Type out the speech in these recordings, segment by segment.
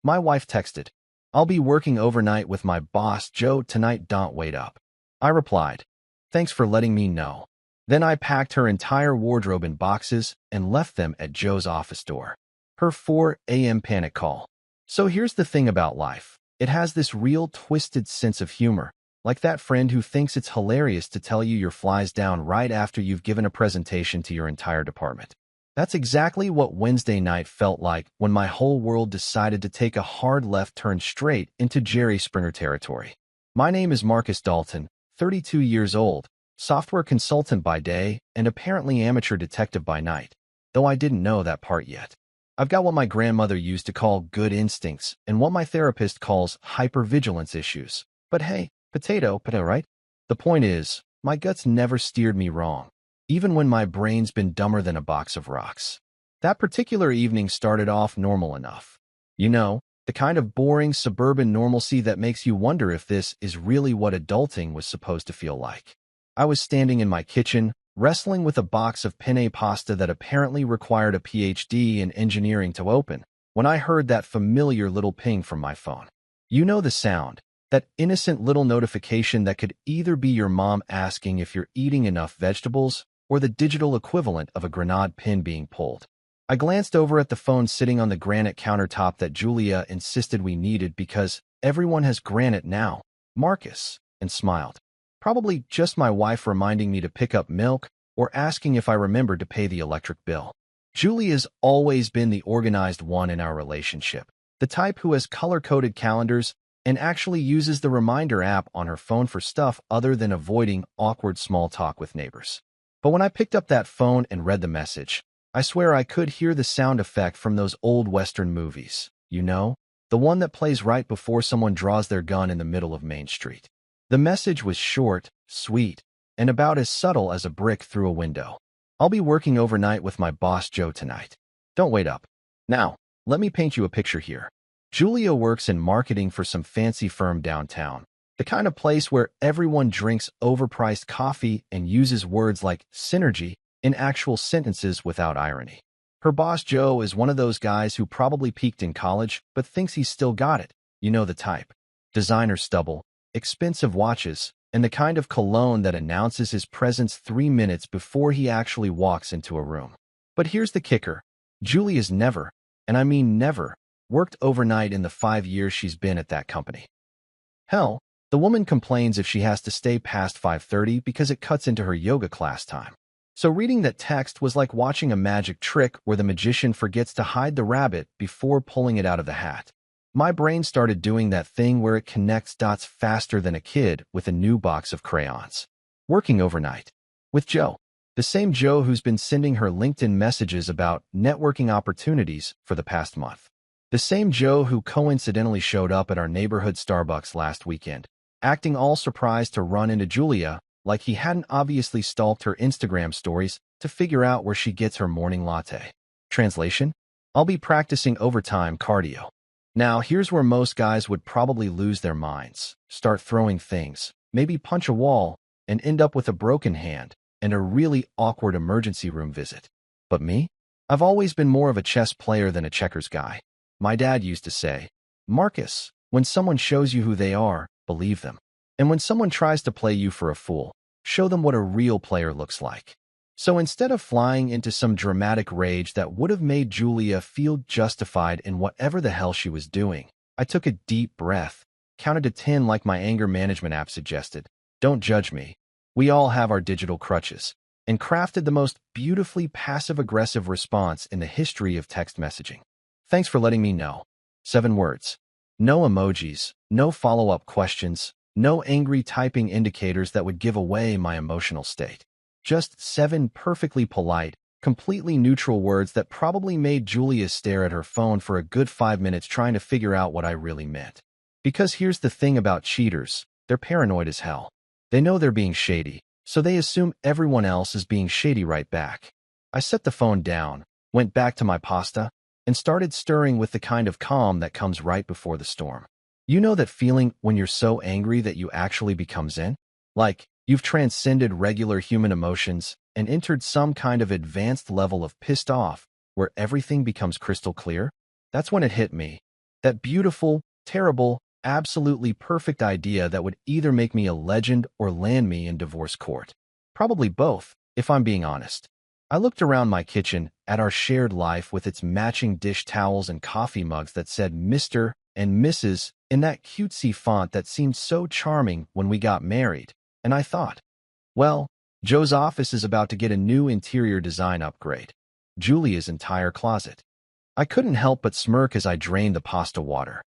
My wife texted, "I'll be working overnight with my boss, Joe, tonight. Don't wait up." I replied, "Thanks for letting me know." Then I packed her entire wardrobe in boxes and left them at Joe's office door. Her 4 a.m. panic call. So here's the thing about life. It has this real twisted sense of humor, like that friend who thinks it's hilarious to tell you your flies down right after you've given a presentation to your entire department. That's exactly what Wednesday night felt like when my whole world decided to take a hard left turn straight into Jerry Springer territory. My name is Marcus Dalton, 32 years old, software consultant by day and apparently amateur detective by night, though I didn't know that part yet. I've got what my grandmother used to call good instincts and what my therapist calls hypervigilance issues. But hey, potato, right? The point is, my guts never steered me wrong, even when my brain's been dumber than a box of rocks. That particular evening started off normal enough. You know, the kind of boring suburban normalcy that makes you wonder if this is really what adulting was supposed to feel like. I was standing in my kitchen, wrestling with a box of penne pasta that apparently required a PhD in engineering to open, when I heard that familiar little ping from my phone. You know the sound, that innocent little notification that could either be your mom asking if you're eating enough vegetables or the digital equivalent of a grenade pin being pulled. I glanced over at the phone sitting on the granite countertop that Julia insisted we needed because everyone has granite now, Marcus, and smiled. Probably just my wife reminding me to pick up milk or asking if I remembered to pay the electric bill. Julia's always been the organized one in our relationship, the type who has color-coded calendars and actually uses the reminder app on her phone for stuff other than avoiding awkward small talk with neighbors. But when I picked up that phone and read the message, I swear I could hear the sound effect from those old Western movies, you know, the one that plays right before someone draws their gun in the middle of Main Street. The message was short, sweet, and about as subtle as a brick through a window. "I'll be working overnight with my boss Joe tonight. Don't wait up." Now, let me paint you a picture here. Julia works in marketing for some fancy firm downtown, the kind of place where everyone drinks overpriced coffee and uses words like synergy in actual sentences without irony. Her boss Joe is one of those guys who probably peaked in college but thinks he's still got it. You know the type. Designer stubble, expensive watches, and the kind of cologne that announces his presence 3 minutes before he actually walks into a room. But here's the kicker. Julia's never, and I mean never, worked overnight in the 5 years she's been at that company. Hell, the woman complains if she has to stay past 5:30 because it cuts into her yoga class time. So reading that text was like watching a magic trick where the magician forgets to hide the rabbit before pulling it out of the hat. My brain started doing that thing where it connects dots faster than a kid with a new box of crayons. Working overnight. With Joe. The same Joe who's been sending her LinkedIn messages about networking opportunities for the past month. The same Joe who coincidentally showed up at our neighborhood Starbucks last weekend, acting all surprised to run into Julia like he hadn't obviously stalked her Instagram stories to figure out where she gets her morning latte. Translation? I'll be practicing overtime cardio. Now, here's where most guys would probably lose their minds, start throwing things, maybe punch a wall, and end up with a broken hand and a really awkward emergency room visit. But me? I've always been more of a chess player than a checkers guy. My dad used to say, "Marcus, when someone shows you who they are, believe them. And when someone tries to play you for a fool, show them what a real player looks like." So instead of flying into some dramatic rage that would have made Julia feel justified in whatever the hell she was doing, I took a deep breath, counted to 10 like my anger management app suggested. Don't judge me. We all have our digital crutches, and crafted the most beautifully passive-aggressive response in the history of text messaging. "Thanks for letting me know." 7 words. No emojis, no follow-up questions, no angry typing indicators that would give away my emotional state. Just 7 perfectly polite, completely neutral words that probably made Julia stare at her phone for a good 5 minutes trying to figure out what I really meant. Because here's the thing about cheaters, they're paranoid as hell. They know they're being shady, so they assume everyone else is being shady right back. I set the phone down, went back to my pasta, and started stirring with the kind of calm that comes right before the storm. You know that feeling when you're so angry that you actually become zen? Like, you've transcended regular human emotions and entered some kind of advanced level of pissed off where everything becomes crystal clear? That's when it hit me. That beautiful, terrible, absolutely perfect idea that would either make me a legend or land me in divorce court. Probably both, if I'm being honest. I looked around my kitchen at our shared life with its matching dish towels and coffee mugs that said Mr. and Mrs. in that cutesy font that seemed so charming when we got married, and I thought, well, Joe's office is about to get a new interior design upgrade. Julia's entire closet. I couldn't help but smirk as I drained the pasta water.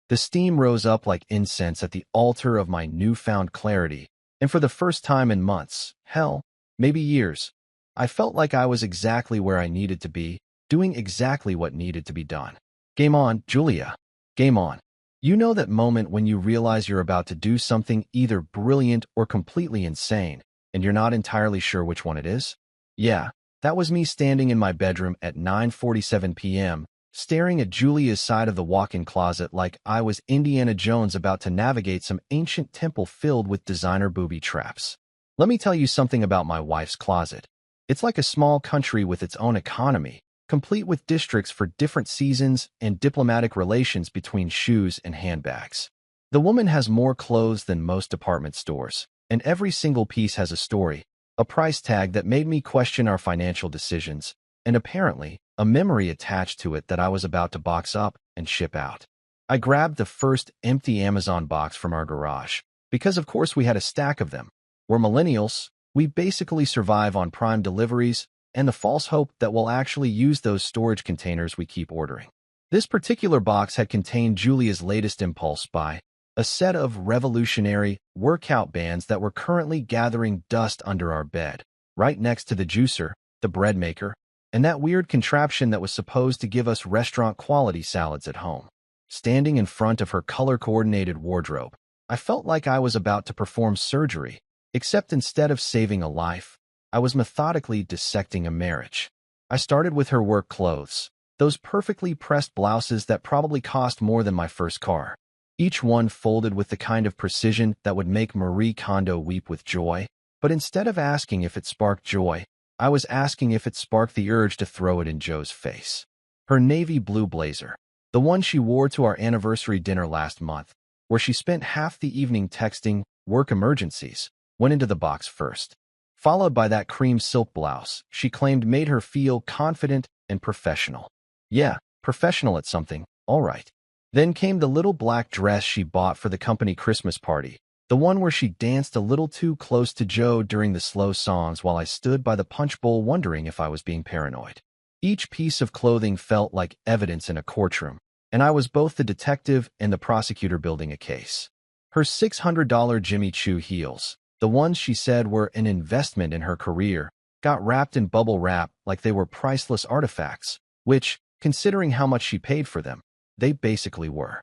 The steam rose up like incense at the altar of my newfound clarity, and for the first time in months, hell, maybe years, I felt like I was exactly where I needed to be, doing exactly what needed to be done. Game on, Julia. Game on. You know that moment when you realize you're about to do something either brilliant or completely insane, and you're not entirely sure which one it is? Yeah, that was me standing in my bedroom at 9:47 p.m., staring at Julia's side of the walk-in closet like I was Indiana Jones about to navigate some ancient temple filled with designer booby traps. Let me tell you something about my wife's closet. It's like a small country with its own economy, complete with districts for different seasons and diplomatic relations between shoes and handbags. The woman has more clothes than most department stores, and every single piece has a story, a price tag that made me question our financial decisions, and apparently, a memory attached to it that I was about to box up and ship out. I grabbed the first empty Amazon box from our garage, because of course we had a stack of them. We're millennials, we basically survive on Prime deliveries and the false hope that we'll actually use those storage containers we keep ordering. This particular box had contained Julia's latest impulse buy, a set of revolutionary workout bands that were currently gathering dust under our bed, right next to the juicer, the bread maker, and that weird contraption that was supposed to give us restaurant-quality salads at home. Standing in front of her color-coordinated wardrobe, I felt like I was about to perform surgery, except instead of saving a life, I was methodically dissecting a marriage. I started with her work clothes, those perfectly pressed blouses that probably cost more than my first car. Each one folded with the kind of precision that would make Marie Kondo weep with joy, but instead of asking if it sparked joy, I was asking if it sparked the urge to throw it in Joe's face. Her navy blue blazer, the one she wore to our anniversary dinner last month, where she spent half the evening texting work emergencies, went into the box first, followed by that cream silk blouse she claimed made her feel confident and professional. Yeah, professional at something, all right. Then came the little black dress she bought for the company Christmas party, the one where she danced a little too close to Joe during the slow songs while I stood by the punch bowl wondering if I was being paranoid. Each piece of clothing felt like evidence in a courtroom, and I was both the detective and the prosecutor building a case. Her $600 Jimmy Choo heels, the ones she said were an investment in her career, got wrapped in bubble wrap like they were priceless artifacts, which, considering how much she paid for them, they basically were.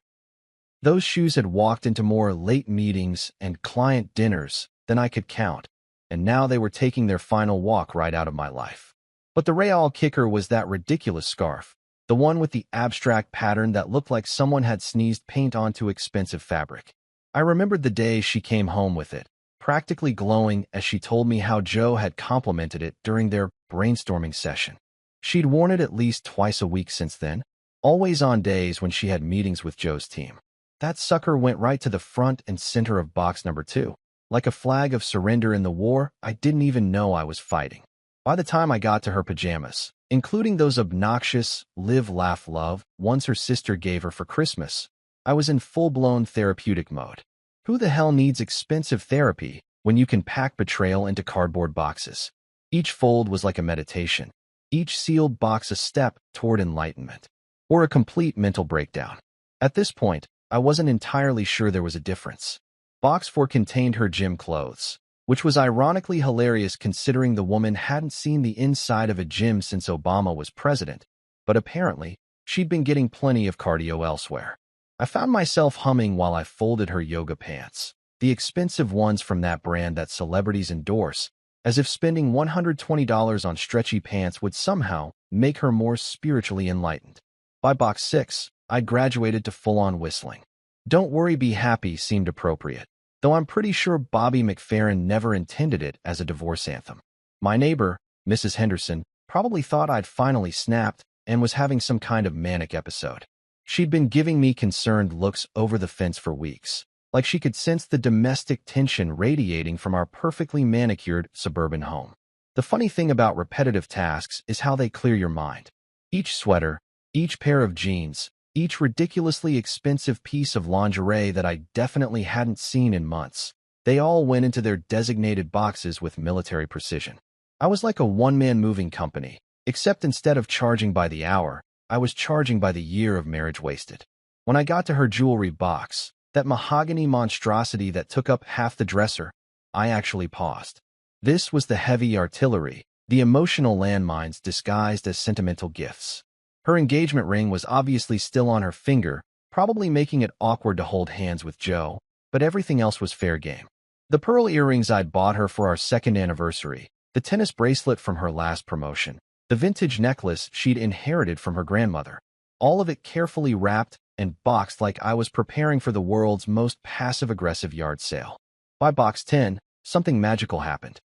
Those shoes had walked into more late meetings and client dinners than I could count, and now they were taking their final walk right out of my life. But the real kicker was that ridiculous scarf, the one with the abstract pattern that looked like someone had sneezed paint onto expensive fabric. I remembered the day she came home with it, practically glowing as she told me how Joe had complimented it during their brainstorming session. She'd worn it at least twice a week since then, always on days when she had meetings with Joe's team. That sucker went right to the front and center of box number 2, like a flag of surrender in the war I didn't even know I was fighting. By the time I got to her pajamas, including those obnoxious live, laugh, love ones her sister gave her for Christmas, I was in full-blown therapeutic mode. Who the hell needs expensive therapy when you can pack betrayal into cardboard boxes? Each fold was like a meditation, each sealed box a step toward enlightenment, or a complete mental breakdown. At this point, I wasn't entirely sure there was a difference. Box 4 contained her gym clothes, which was ironically hilarious considering the woman hadn't seen the inside of a gym since Obama was president, but apparently, she'd been getting plenty of cardio elsewhere. I found myself humming while I folded her yoga pants, the expensive ones from that brand that celebrities endorse, as if spending $120 on stretchy pants would somehow make her more spiritually enlightened. By box 6, I'd graduated to full-on whistling. Don't Worry, Be Happy seemed appropriate, though I'm pretty sure Bobby McFerrin never intended it as a divorce anthem. My neighbor, Mrs. Henderson, probably thought I'd finally snapped and was having some kind of manic episode. She'd been giving me concerned looks over the fence for weeks, like she could sense the domestic tension radiating from our perfectly manicured suburban home. The funny thing about repetitive tasks is how they clear your mind. Each sweater, each pair of jeans, each ridiculously expensive piece of lingerie that I definitely hadn't seen in months, they all went into their designated boxes with military precision. I was like a one-man moving company, except instead of charging by the hour, I was charging by the year of marriage wasted. When I got to her jewelry box, that mahogany monstrosity that took up half the dresser, I actually paused. This was the heavy artillery, the emotional landmines disguised as sentimental gifts. Her engagement ring was obviously still on her finger, probably making it awkward to hold hands with Joe, but everything else was fair game. The pearl earrings I'd bought her for our second anniversary, the tennis bracelet from her last promotion, the vintage necklace she'd inherited from her grandmother. All of it carefully wrapped and boxed like I was preparing for the world's most passive-aggressive yard sale. By box 10, something magical happened.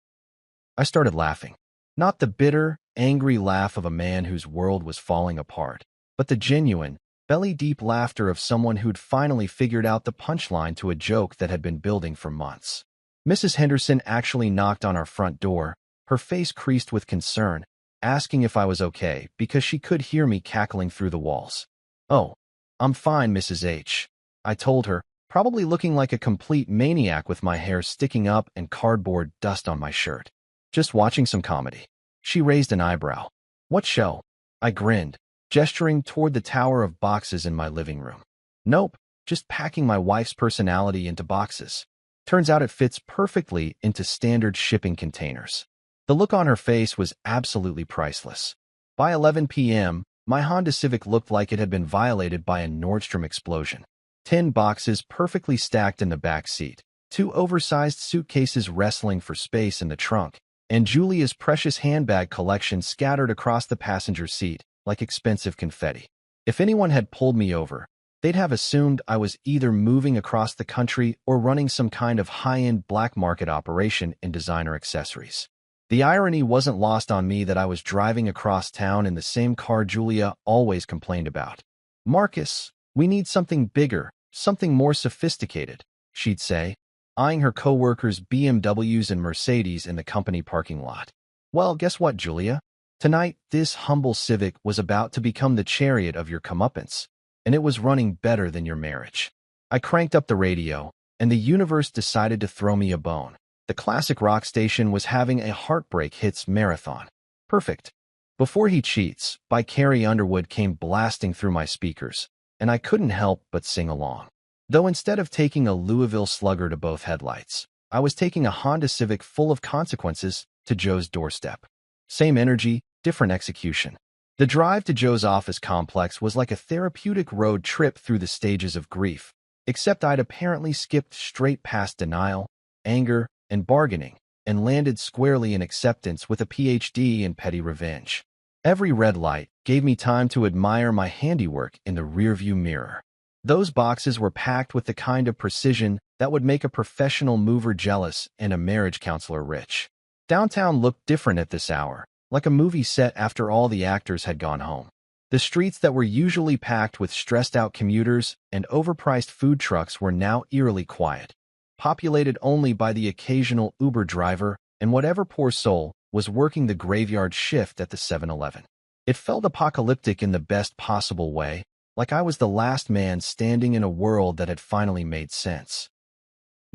I started laughing. Not the bitter, angry laugh of a man whose world was falling apart, but the genuine, belly-deep laughter of someone who'd finally figured out the punchline to a joke that had been building for months. Mrs. Henderson actually knocked on our front door, her face creased with concern, asking if I was okay because she could hear me cackling through the walls. "Oh, I'm fine, Mrs. H," I told her, probably looking like a complete maniac with my hair sticking up and cardboard dust on my shirt. "Just watching some comedy." She raised an eyebrow. "What show?" I grinned, gesturing toward the tower of boxes in my living room. "Nope, just packing my wife's personality into boxes. Turns out it fits perfectly into standard shipping containers." The look on her face was absolutely priceless. By 11 p.m., my Honda Civic looked like it had been violated by a Nordstrom explosion. 10 boxes perfectly stacked in the back seat, 2 oversized suitcases wrestling for space in the trunk, and Julia's precious handbag collection scattered across the passenger seat like expensive confetti. If anyone had pulled me over, they'd have assumed I was either moving across the country or running some kind of high-end black market operation in designer accessories. The irony wasn't lost on me that I was driving across town in the same car Julia always complained about. "Marcus, we need something bigger, something more sophisticated," she'd say, eyeing her co-workers' BMWs and Mercedes in the company parking lot. "Well, guess what, Julia? Tonight, this humble Civic was about to become the chariot of your comeuppance, and it was running better than your marriage." I cranked up the radio, and the universe decided to throw me a bone. The classic rock station was having a Heartbreak hits marathon. Perfect. "Before He Cheats" by Carrie Underwood came blasting through my speakers, and I couldn't help but sing along. Though instead of taking a Louisville Slugger to both headlights, I was taking a Honda Civic full of consequences to Joe's doorstep. Same energy, different execution. The drive to Joe's office complex was like a therapeutic road trip through the stages of grief, except I'd apparently skipped straight past denial, anger, and bargaining, and landed squarely in acceptance with a PhD in petty revenge. Every red light gave me time to admire my handiwork in the rearview mirror. Those boxes were packed with the kind of precision that would make a professional mover jealous and a marriage counselor rich. Downtown looked different at this hour, like a movie set after all the actors had gone home. The streets that were usually packed with stressed-out commuters and overpriced food trucks were now eerily quiet, populated only by the occasional Uber driver and whatever poor soul was working the graveyard shift at the 7-Eleven. It felt apocalyptic in the best possible way, like I was the last man standing in a world that had finally made sense.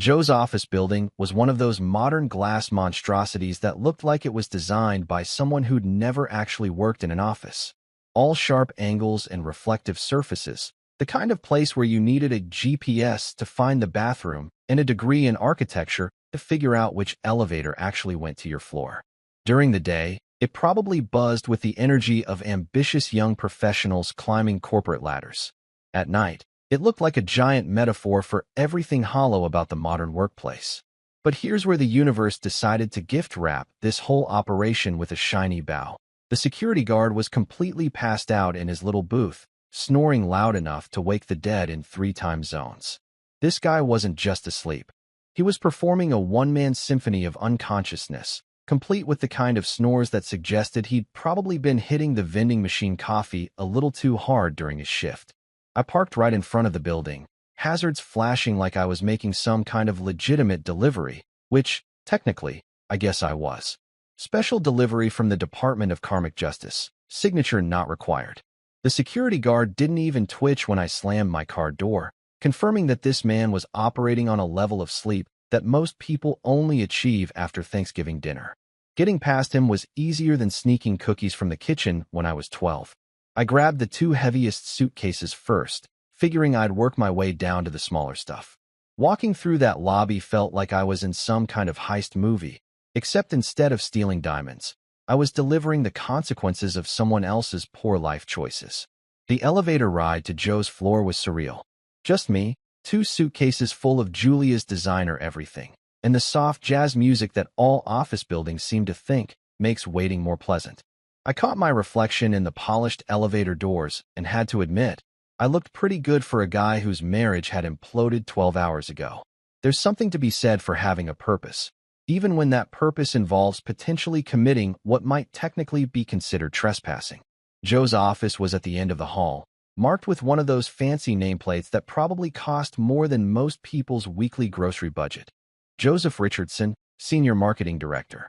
Joe's office building was one of those modern glass monstrosities that looked like it was designed by someone who'd never actually worked in an office. All sharp angles and reflective surfaces, the kind of place where you needed a GPS to find the bathroom and a degree in architecture to figure out which elevator actually went to your floor. During the day, it probably buzzed with the energy of ambitious young professionals climbing corporate ladders. At night, it looked like a giant metaphor for everything hollow about the modern workplace. But here's where the universe decided to gift wrap this whole operation with a shiny bow. The security guard was completely passed out in his little booth, snoring loud enough to wake the dead in 3 time zones. This guy wasn't just asleep. He was performing a one-man symphony of unconsciousness, complete with the kind of snores that suggested he'd probably been hitting the vending machine coffee a little too hard during his shift. I parked right in front of the building, hazards flashing like I was making some kind of legitimate delivery, which, technically, I guess I was. Special delivery from the Department of Karmic Justice. Signature not required. The security guard didn't even twitch when I slammed my car door, confirming that this man was operating on a level of sleep that most people only achieve after Thanksgiving dinner. Getting past him was easier than sneaking cookies from the kitchen when I was 12. I grabbed the two heaviest suitcases first, figuring I'd work my way down to the smaller stuff. Walking through that lobby felt like I was in some kind of heist movie, except instead of stealing diamonds, I was delivering the consequences of someone else's poor life choices. The elevator ride to Joe's floor was surreal. Just me, two suitcases full of Julia's designer everything, and the soft jazz music that all office buildings seem to think makes waiting more pleasant. I caught my reflection in the polished elevator doors and had to admit, I looked pretty good for a guy whose marriage had imploded 12 hours ago. There's something to be said for having a purpose, even when that purpose involves potentially committing what might technically be considered trespassing. Joe's office was at the end of the hall, marked with one of those fancy nameplates that probably cost more than most people's weekly grocery budget. Joseph Richardson, Senior Marketing Director.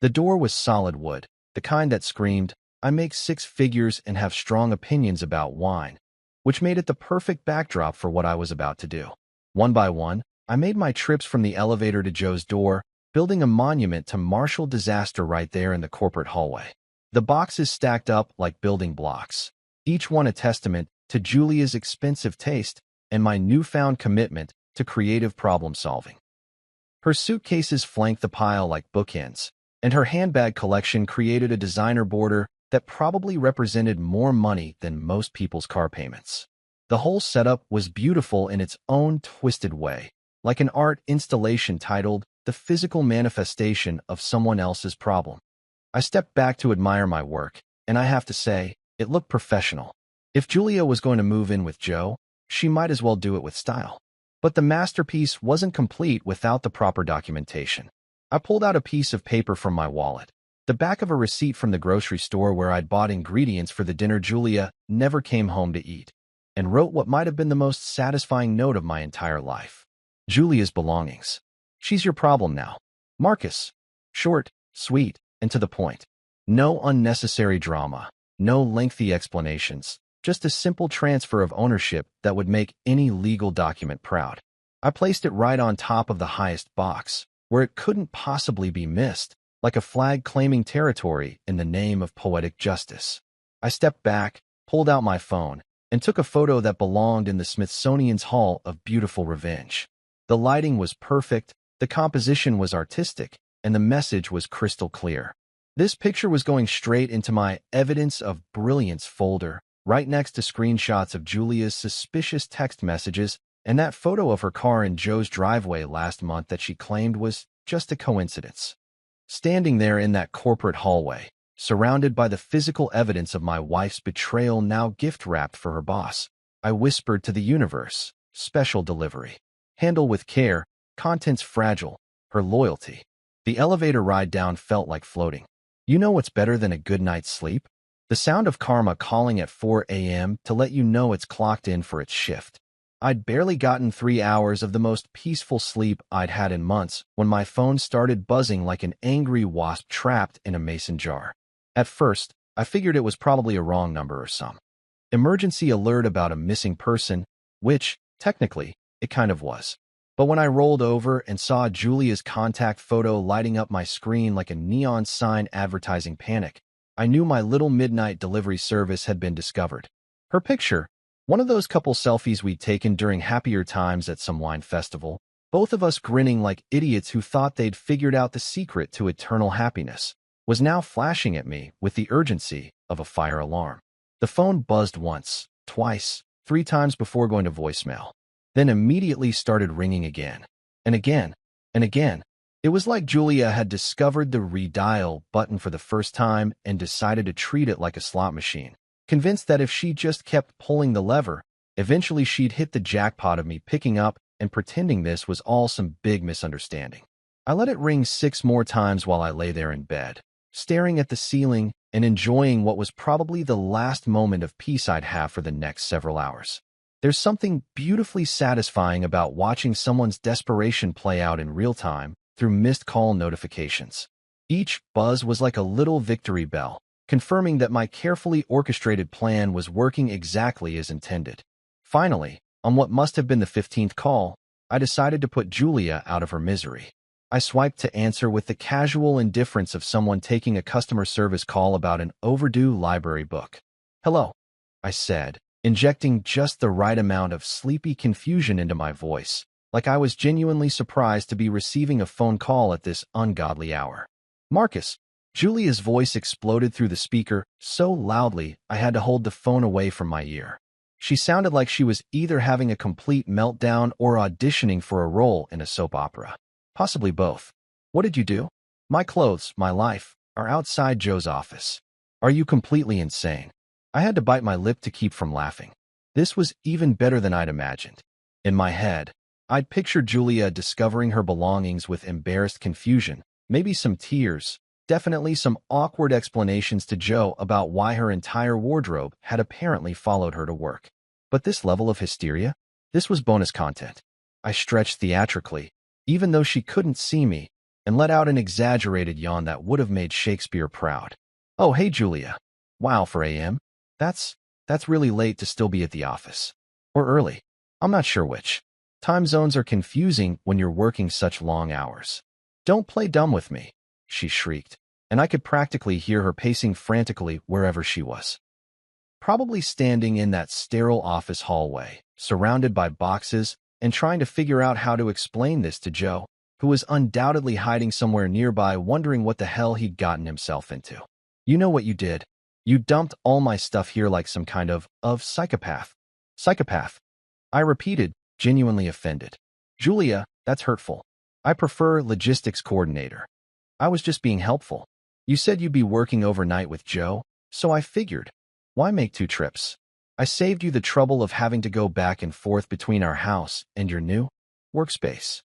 The door was solid wood, the kind that screamed, "I make six figures and have strong opinions about wine," which made it the perfect backdrop for what I was about to do. One by one, I made my trips from the elevator to Joe's door, building a monument to martial disaster right there in the corporate hallway. The boxes stacked up like building blocks, each one a testament to Julia's expensive taste and my newfound commitment to creative problem-solving. Her suitcases flanked the pile like bookends, and her handbag collection created a designer border that probably represented more money than most people's car payments. The whole setup was beautiful in its own twisted way, like an art installation titled "The Physical Manifestation of Someone Else's Problem." I stepped back to admire my work, and I have to say, it looked professional. If Julia was going to move in with Joe, she might as well do it with style. But the masterpiece wasn't complete without the proper documentation. I pulled out a piece of paper from my wallet, the back of a receipt from the grocery store where I'd bought ingredients for the dinner Julia never came home to eat, and wrote what might have been the most satisfying note of my entire life. Julia's belongings. She's your problem now. Marcus. Short, sweet, and to the point. No unnecessary drama, no lengthy explanations, just a simple transfer of ownership that would make any legal document proud. I placed it right on top of the highest box, where it couldn't possibly be missed, like a flag claiming territory in the name of poetic justice. I stepped back, pulled out my phone, and took a photo that belonged in the Smithsonian's Hall of Beautiful Revenge. The lighting was perfect, the composition was artistic, and the message was crystal clear. This picture was going straight into my Evidence of Brilliance folder, right next to screenshots of Julia's suspicious text messages and that photo of her car in Joe's driveway last month that she claimed was just a coincidence. Standing there in that corporate hallway, surrounded by the physical evidence of my wife's betrayal now gift-wrapped for her boss, I whispered to the universe, "Special delivery. Handle with care, contents fragile, her loyalty." The elevator ride down felt like floating. You know what's better than a good night's sleep? The sound of karma calling at 4 a.m. to let you know it's clocked in for its shift. I'd barely gotten 3 hours of the most peaceful sleep I'd had in months when my phone started buzzing like an angry wasp trapped in a mason jar. At first, I figured it was probably a wrong number or some emergency alert about a missing person, which, technically, it kind of was. But when I rolled over and saw Julia's contact photo lighting up my screen like a neon sign advertising panic, I knew my little midnight delivery service had been discovered. Her picture, one of those couple selfies we'd taken during happier times at some wine festival, both of us grinning like idiots who thought they'd figured out the secret to eternal happiness, was now flashing at me with the urgency of a fire alarm. The phone buzzed once, twice, 3 times before going to voicemail, then immediately started ringing again, and again, and again. It was like Julia had discovered the redial button for the first time and decided to treat it like a slot machine, convinced that if she just kept pulling the lever, eventually she'd hit the jackpot of me picking up and pretending this was all some big misunderstanding. I let it ring 6 more times while I lay there in bed, staring at the ceiling and enjoying what was probably the last moment of peace I'd have for the next several hours. There's something beautifully satisfying about watching someone's desperation play out in real time through missed call notifications. Each buzz was like a little victory bell, confirming that my carefully orchestrated plan was working exactly as intended. Finally, on what must have been the 15th call, I decided to put Julia out of her misery. I swiped to answer with the casual indifference of someone taking a customer service call about an overdue library book. "Hello," I said, injecting just the right amount of sleepy confusion into my voice, like I was genuinely surprised to be receiving a phone call at this ungodly hour. "Marcus." Julia's voice exploded through the speaker so loudly I had to hold the phone away from my ear. She sounded like she was either having a complete meltdown or auditioning for a role in a soap opera. Possibly both. "What did you do?" "My clothes, my life, are outside Joe's office." "Are you completely insane?" I had to bite my lip to keep from laughing. This was even better than I'd imagined. In my head, I'd pictured Julia discovering her belongings with embarrassed confusion, maybe some tears, definitely some awkward explanations to Joe about why her entire wardrobe had apparently followed her to work. But this level of hysteria? This was bonus content. I stretched theatrically, even though she couldn't see me, and let out an exaggerated yawn that would have made Shakespeare proud. "Oh, hey, Julia. Wow, for AM? That's really late to still be at the office. Or early. I'm not sure which. Time zones are confusing when you're working such long hours." "Don't play dumb with me," she shrieked, and I could practically hear her pacing frantically wherever she was. Probably standing in that sterile office hallway, surrounded by boxes, and trying to figure out how to explain this to Joe, who was undoubtedly hiding somewhere nearby wondering what the hell he'd gotten himself into. "You know what you did. You dumped all my stuff here like some kind of psychopath." "Psychopath," I repeated, genuinely offended. "Julia, that's hurtful. I prefer logistics coordinator. I was just being helpful. You said you'd be working overnight with Joe, so I figured, why make two trips? I saved you the trouble of having to go back and forth between our house and your new workspace."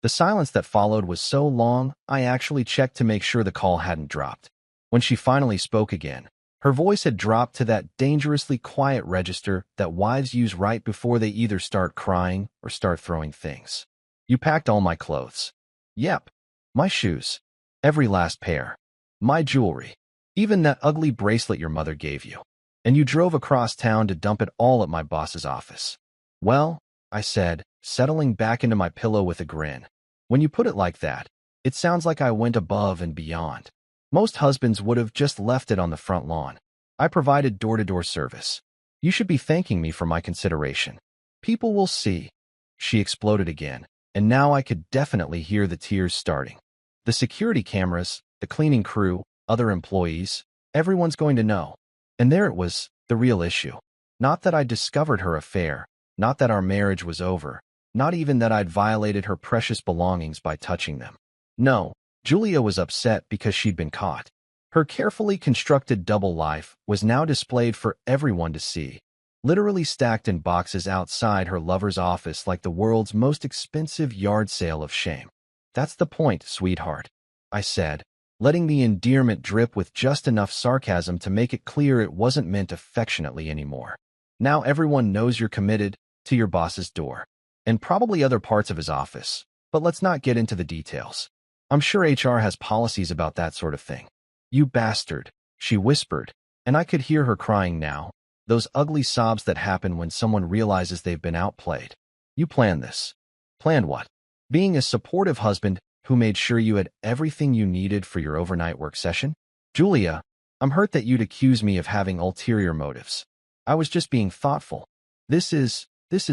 The silence that followed was so long, I actually checked to make sure the call hadn't dropped. When she finally spoke again, her voice had dropped to that dangerously quiet register that wives use right before they either start crying or start throwing things. "You packed all my clothes." "Yep. My shoes. Every last pair. My jewelry. Even that ugly bracelet your mother gave you. And you drove across town to dump it all at my boss's office." "Well," I said, settling back into my pillow with a grin, "when you put it like that, it sounds like I went above and beyond. Most husbands would have just left it on the front lawn. I provided door-to-door service. You should be thanking me for my consideration." "People will see." She exploded again, and now I could definitely hear the tears starting. "The security cameras, the cleaning crew, other employees, everyone's going to know." And there it was, the real issue. Not that I'd discovered her affair, not that our marriage was over, not even that I'd violated her precious belongings by touching them. No, Julia was upset because she'd been caught. Her carefully constructed double life was now displayed for everyone to see, literally stacked in boxes outside her lover's office like the world's most expensive yard sale of shame. "That's the point, sweetheart," I said, letting the endearment drip with just enough sarcasm to make it clear it wasn't meant affectionately anymore. "Now everyone knows you're committed to your boss's door, and probably other parts of his office, but let's not get into the details. I'm sure HR has policies about that sort of thing." "You bastard," she whispered, and I could hear her crying now, those ugly sobs that happen when someone realizes they've been outplayed. "You planned this." "Planned what?" "Being a supportive husband who made sure you had everything you needed for your overnight work session." "Julia, I'm hurt that you'd accuse me of having ulterior motives. I was just being thoughtful. This is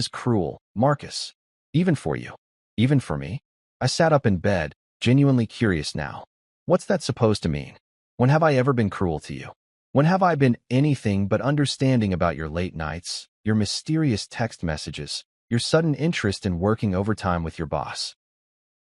cruel, Marcus. Even for you. Even for me." I sat up in bed, genuinely curious now. What's that supposed to mean? When have I ever been cruel to you? When have I been anything but understanding about your late nights, your mysterious text messages, your sudden interest in working overtime with your boss?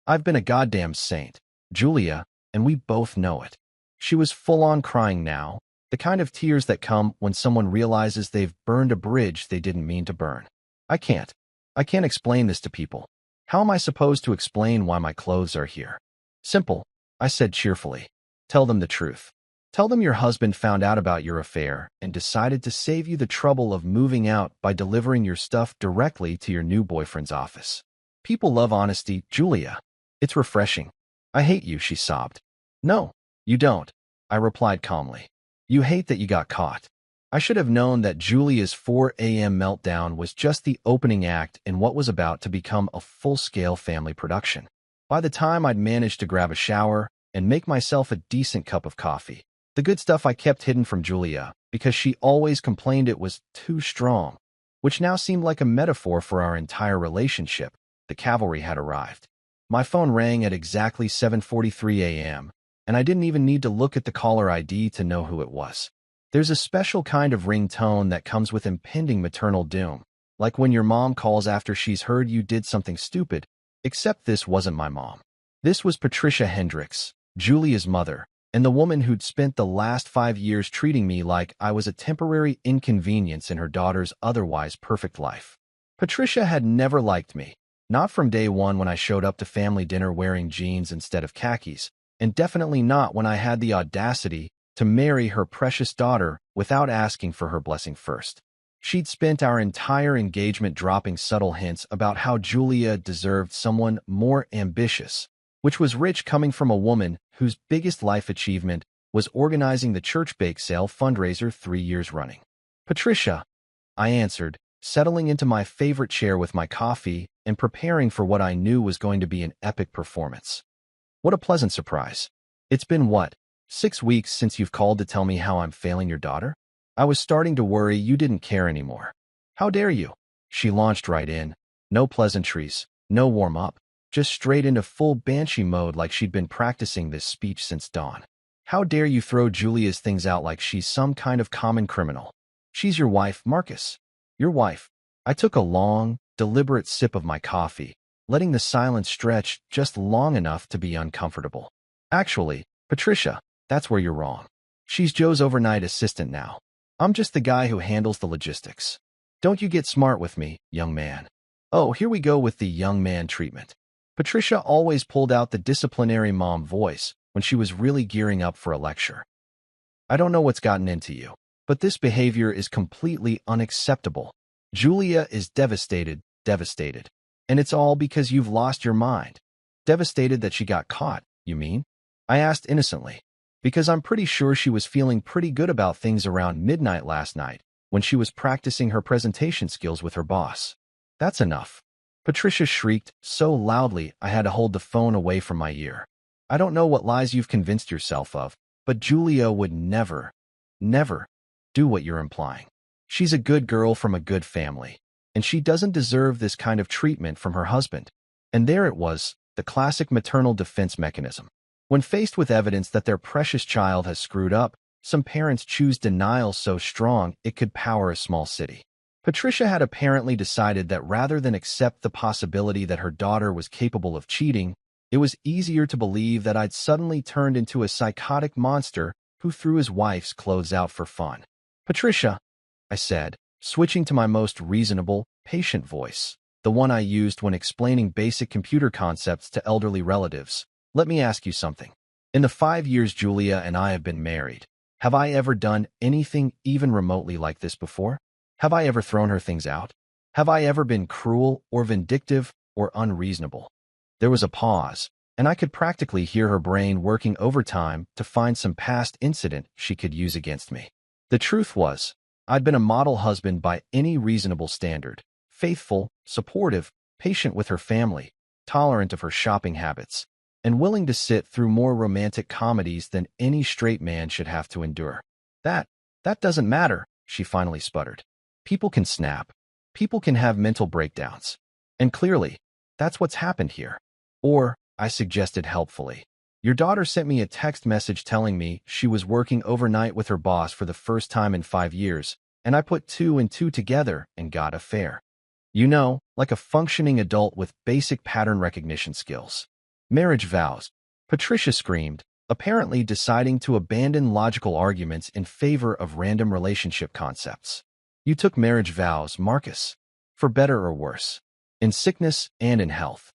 I've been a goddamn saint, Julia, and we both know it. She was full-on crying now, the kind of tears that come when someone realizes they've burned a bridge they didn't mean to burn. I can't explain this to people. How am I supposed to explain why my clothes are here?" "Simple," I said cheerfully. "Tell them the truth. Tell them your husband found out about your affair and decided to save you the trouble of moving out by delivering your stuff directly to your new boyfriend's office. People love honesty, Julia. It's refreshing. I hate you, she sobbed. No, you don't, I replied calmly. You hate that you got caught. I should have known that Julia's 4 a.m. meltdown was just the opening act in what was about to become a full-scale family production. By the time I'd managed to grab a shower and make myself a decent cup of coffee, the good stuff I kept hidden from Julia because she always complained it was too strong, which now seemed like a metaphor for our entire relationship, the cavalry had arrived. My phone rang at exactly 7:43 a.m., and I didn't even need to look at the caller ID to know who it was. There's a special kind of ringtone that comes with impending maternal doom, like when your mom calls after she's heard you did something stupid, except this wasn't my mom. This was Patricia Hendricks, Julia's mother, and the woman who'd spent the last 5 years treating me like I was a temporary inconvenience in her daughter's otherwise perfect life. Patricia had never liked me, not from day one when I showed up to family dinner wearing jeans instead of khakis, and definitely not when I had the audacity to marry her precious daughter without asking for her blessing first. She'd spent our entire engagement dropping subtle hints about how Julia deserved someone more ambitious, which was rich coming from a woman whose biggest life achievement was organizing the church bake sale fundraiser 3 years running. Patricia, I answered, settling into my favorite chair with my coffee and preparing for what I knew was going to be an epic performance. What a pleasant surprise. It's been what, 6 weeks since you've called to tell me how I'm failing your daughter? I was starting to worry you didn't care anymore. How dare you? She launched right in. No pleasantries, no warm-up, just straight into full banshee mode like she'd been practicing this speech since dawn. How dare you throw Julia's things out like she's some kind of common criminal? She's your wife, Marcus. Your wife. I took a long, deliberate sip of my coffee, letting the silence stretch just long enough to be uncomfortable. Actually, Patricia, that's where you're wrong. She's Joe's overnight assistant now. I'm just the guy who handles the logistics. Don't you get smart with me, young man. Oh, here we go with the young man treatment. Patricia always pulled out the disciplinary mom voice when she was really gearing up for a lecture. I don't know what's gotten into you, but this behavior is completely unacceptable. Julia is devastated. And it's all because you've lost your mind. Devastated that she got caught, you mean? I asked innocently, because I'm pretty sure she was feeling pretty good about things around midnight last night when she was practicing her presentation skills with her boss. That's enough. Patricia shrieked so loudly I had to hold the phone away from my ear. I don't know what lies you've convinced yourself of, but Julia would never do what you're implying. She's a good girl from a good family, and she doesn't deserve this kind of treatment from her husband. And there it was, the classic maternal defense mechanism. When faced with evidence that their precious child has screwed up, some parents choose denial so strong it could power a small city. Patricia had apparently decided that rather than accept the possibility that her daughter was capable of cheating, it was easier to believe that I'd suddenly turned into a psychotic monster who threw his wife's clothes out for fun. Patricia, I said, switching to my most reasonable, patient voice, the one I used when explaining basic computer concepts to elderly relatives. Let me ask you something. In the 5 years Julia and I have been married, have I ever done anything even remotely like this before? Have I ever thrown her things out? Have I ever been cruel or vindictive or unreasonable? There was a pause, and I could practically hear her brain working overtime to find some past incident she could use against me. The truth was, I'd been a model husband by any reasonable standard, faithful, supportive, patient with her family, tolerant of her shopping habits, and willing to sit through more romantic comedies than any straight man should have to endure. That doesn't matter, she finally sputtered. People can snap. People can have mental breakdowns. And clearly, that's what's happened here. Or, I suggested helpfully, your daughter sent me a text message telling me she was working overnight with her boss for the first time in 5 years, and I put 2 and 2 together and got a fair. You know, like a functioning adult with basic pattern recognition skills. Marriage vows, Patricia screamed, apparently deciding to abandon logical arguments in favor of random relationship concepts. You took marriage vows, Marcus, for better or worse, in sickness and in health.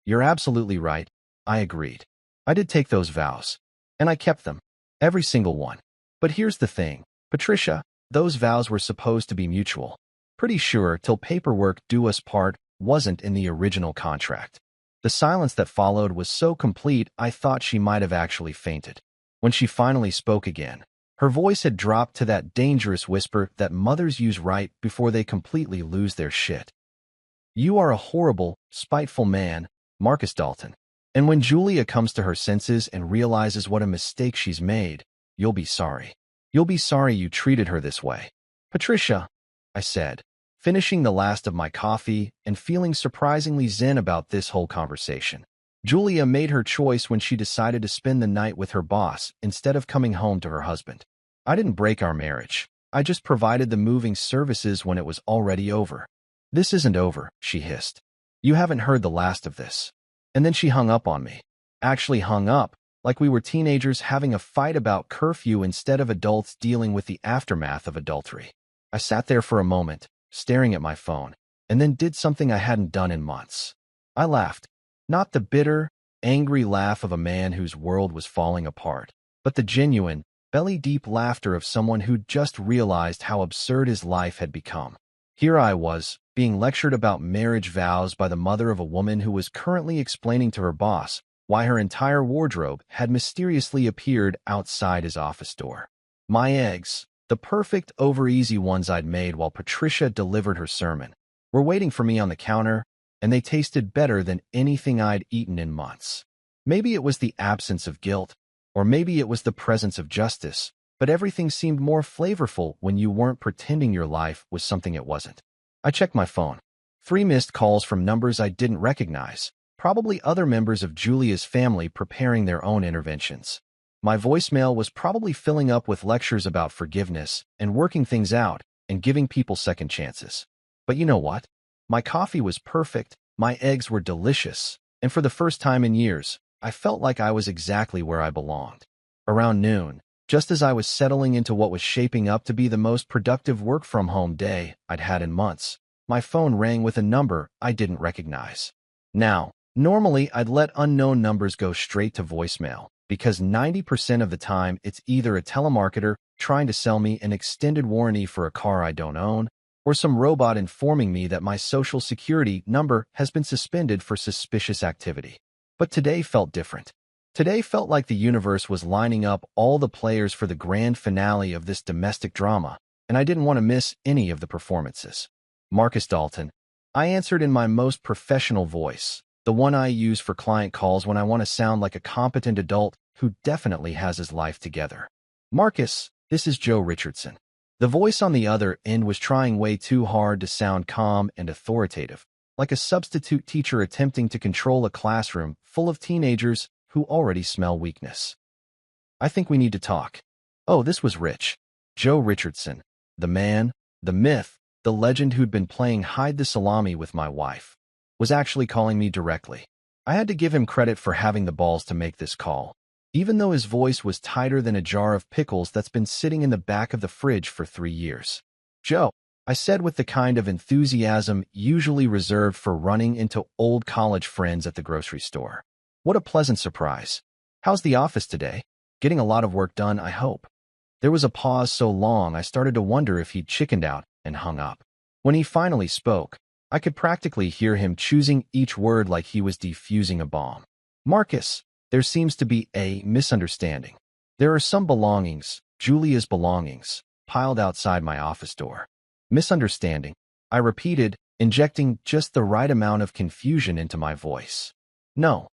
You're absolutely right, I agreed. I did take those vows, and I kept them, every single one. But here's the thing, Patricia, those vows were supposed to be mutual. Pretty sure till paperwork do us part wasn't in the original contract. The silence that followed was so complete I thought she might have actually fainted. When she finally spoke again, her voice had dropped to that dangerous whisper that mothers use right before they completely lose their shit. You are a horrible, spiteful man, Marcus Dalton. And when Julia comes to her senses and realizes what a mistake she's made, you'll be sorry. You'll be sorry you treated her this way. Patricia, I said, finishing the last of my coffee and feeling surprisingly zen about this whole conversation. Julia made her choice when she decided to spend the night with her boss instead of coming home to her husband. I didn't break our marriage. I just provided the moving services when it was already over. This isn't over, she hissed. You haven't heard the last of this. And then she hung up on me. Actually hung up, like we were teenagers having a fight about curfew instead of adults dealing with the aftermath of adultery. I sat there for a moment, staring at my phone, and then did something I hadn't done in months. I laughed. Not the bitter, angry laugh of a man whose world was falling apart, but the genuine, belly-deep laughter of someone who'd just realized how absurd his life had become. Here I was, being lectured about marriage vows by the mother of a woman who was currently explaining to her boss why her entire wardrobe had mysteriously appeared outside his office door. My eggs, the perfect over-easy ones I'd made while Patricia delivered her sermon, were waiting for me on the counter, and they tasted better than anything I'd eaten in months. Maybe it was the absence of guilt, or maybe it was the presence of justice, but everything seemed more flavorful when you weren't pretending your life was something it wasn't. I checked my phone. 3 missed calls from numbers I didn't recognize, probably other members of Julia's family preparing their own interventions. My voicemail was probably filling up with lectures about forgiveness and working things out and giving people second chances. But you know what? My coffee was perfect, my eggs were delicious, and for the first time in years, I felt like I was exactly where I belonged. Around noon, just as I was settling into what was shaping up to be the most productive work-from-home day I'd had in months, my phone rang with a number I didn't recognize. Now, normally I'd let unknown numbers go straight to voicemail, because 90% of the time it's either a telemarketer trying to sell me an extended warranty for a car I don't own, or some robot informing me that my social security number has been suspended for suspicious activity. But today felt different. Today felt like the universe was lining up all the players for the grand finale of this domestic drama, and I didn't want to miss any of the performances. Marcus Dalton. I answered in my most professional voice, the one I use for client calls when I want to sound like a competent adult who definitely has his life together. Marcus, this is Joe Richardson. The voice on the other end was trying way too hard to sound calm and authoritative, like a substitute teacher attempting to control a classroom full of teenagers who already smell weakness. I think we need to talk. Oh, this was Rich. Joe Richardson, the man, the myth, the legend who'd been playing hide the salami with my wife, was actually calling me directly. I had to give him credit for having the balls to make this call, even though his voice was tighter than a jar of pickles that's been sitting in the back of the fridge for 3 years. Joe, I said with the kind of enthusiasm usually reserved for running into old college friends at the grocery store. What a pleasant surprise. How's the office today? Getting a lot of work done, I hope. There was a pause so long I started to wonder if he'd chickened out and hung up. When he finally spoke, I could practically hear him choosing each word like he was defusing a bomb. Marcus, there seems to be a misunderstanding. There are some belongings, Julia's belongings, piled outside my office door. Misunderstanding, I repeated, injecting just the right amount of confusion into my voice. No,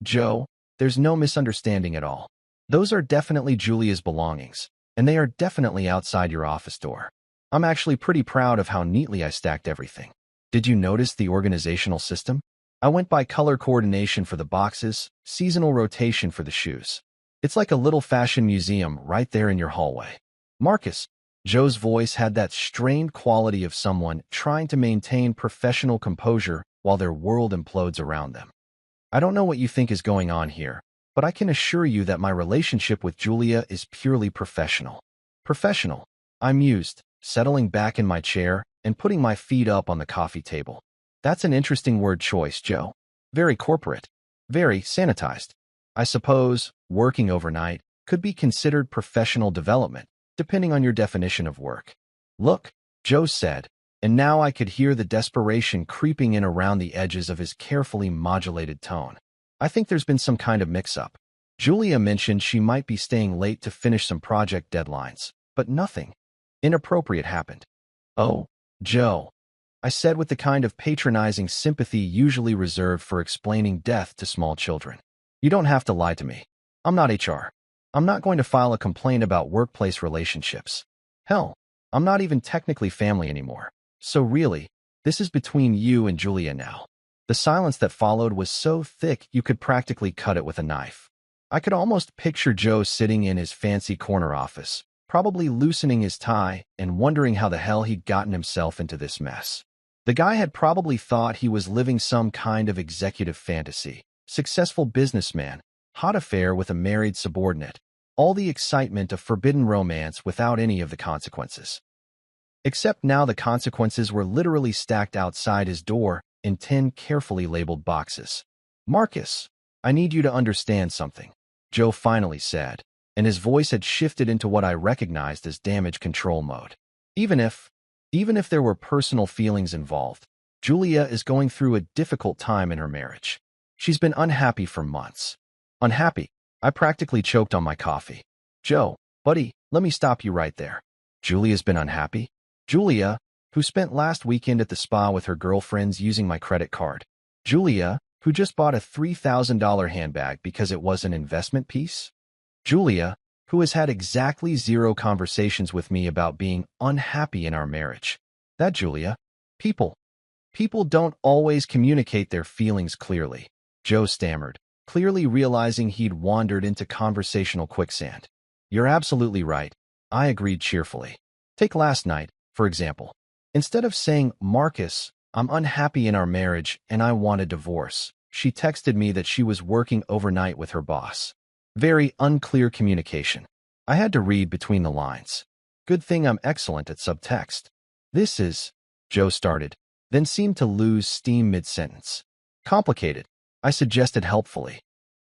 Joe, there's no misunderstanding at all. Those are definitely Julia's belongings, and they are definitely outside your office door. I'm actually pretty proud of how neatly I stacked everything. Did you notice the organizational system? I went by color coordination for the boxes, seasonal rotation for the shoes. It's like a little fashion museum right there in your hallway. Marcus, Joe's voice had that strained quality of someone trying to maintain professional composure while their world implodes around them. I don't know what you think is going on here, but I can assure you that my relationship with Julia is purely professional. Professional, I mused, settling back in my chair and putting my feet up on the coffee table. That's an interesting word choice, Joe. Very corporate. Very sanitized. I suppose, working overnight, could be considered professional development, depending on your definition of work. Look, Joe said, and now I could hear the desperation creeping in around the edges of his carefully modulated tone. I think there's been some kind of mix-up. Julia mentioned she might be staying late to finish some project deadlines, but nothing inappropriate happened. Oh, Joe, I said with the kind of patronizing sympathy usually reserved for explaining death to small children. You don't have to lie to me. I'm not HR. I'm not going to file a complaint about workplace relationships. Hell, I'm not even technically family anymore. So really, this is between you and Julia now. The silence that followed was so thick you could practically cut it with a knife. I could almost picture Joe sitting in his fancy corner office, probably loosening his tie and wondering how the hell he'd gotten himself into this mess. The guy had probably thought he was living some kind of executive fantasy. Successful businessman, hot affair with a married subordinate, all the excitement of forbidden romance without any of the consequences. Except now the consequences were literally stacked outside his door in 10 carefully labeled boxes. Marcus, I need you to understand something, Joe finally said, and his voice had shifted into what I recognized as damage control mode. Even if there were personal feelings involved, Julia is going through a difficult time in her marriage. She's been unhappy for months. Unhappy? I practically choked on my coffee. Joe, buddy, let me stop you right there. Julia's been unhappy? Julia, who spent last weekend at the spa with her girlfriends using my credit card. Julia, who just bought a $3,000 handbag because it was an investment piece. Julia, who has had exactly 0 conversations with me about being unhappy in our marriage. That Julia. People don't always communicate their feelings clearly, Joe stammered, clearly realizing he'd wandered into conversational quicksand. You're absolutely right, I agreed cheerfully. Take last night, for example. Instead of saying, Marcus, I'm unhappy in our marriage and I want a divorce, she texted me that she was working overnight with her boss. Very unclear communication. I had to read between the lines. Good thing I'm excellent at subtext. This is, Joe started, then seemed to lose steam mid-sentence. Complicated, I suggested helpfully.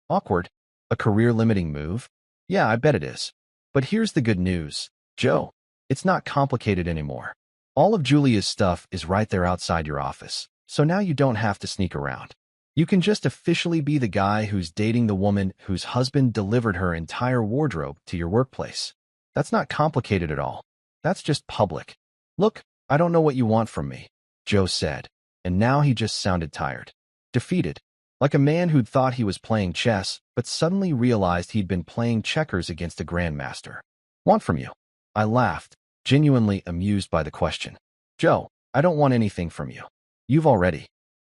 Awkward? A career-limiting move? Yeah, I bet it is. But here's the good news, Joe. It's not complicated anymore. All of Julia's stuff is right there outside your office, so now you don't have to sneak around. You can just officially be the guy who's dating the woman whose husband delivered her entire wardrobe to your workplace. That's not complicated at all. That's just public. Look, I don't know what you want from me, Joe said, and now he just sounded tired. Defeated. Like a man who'd thought he was playing chess, but suddenly realized he'd been playing checkers against a grandmaster. Want from you? I laughed, genuinely amused by the question. Joe, I don't want anything from you. You've already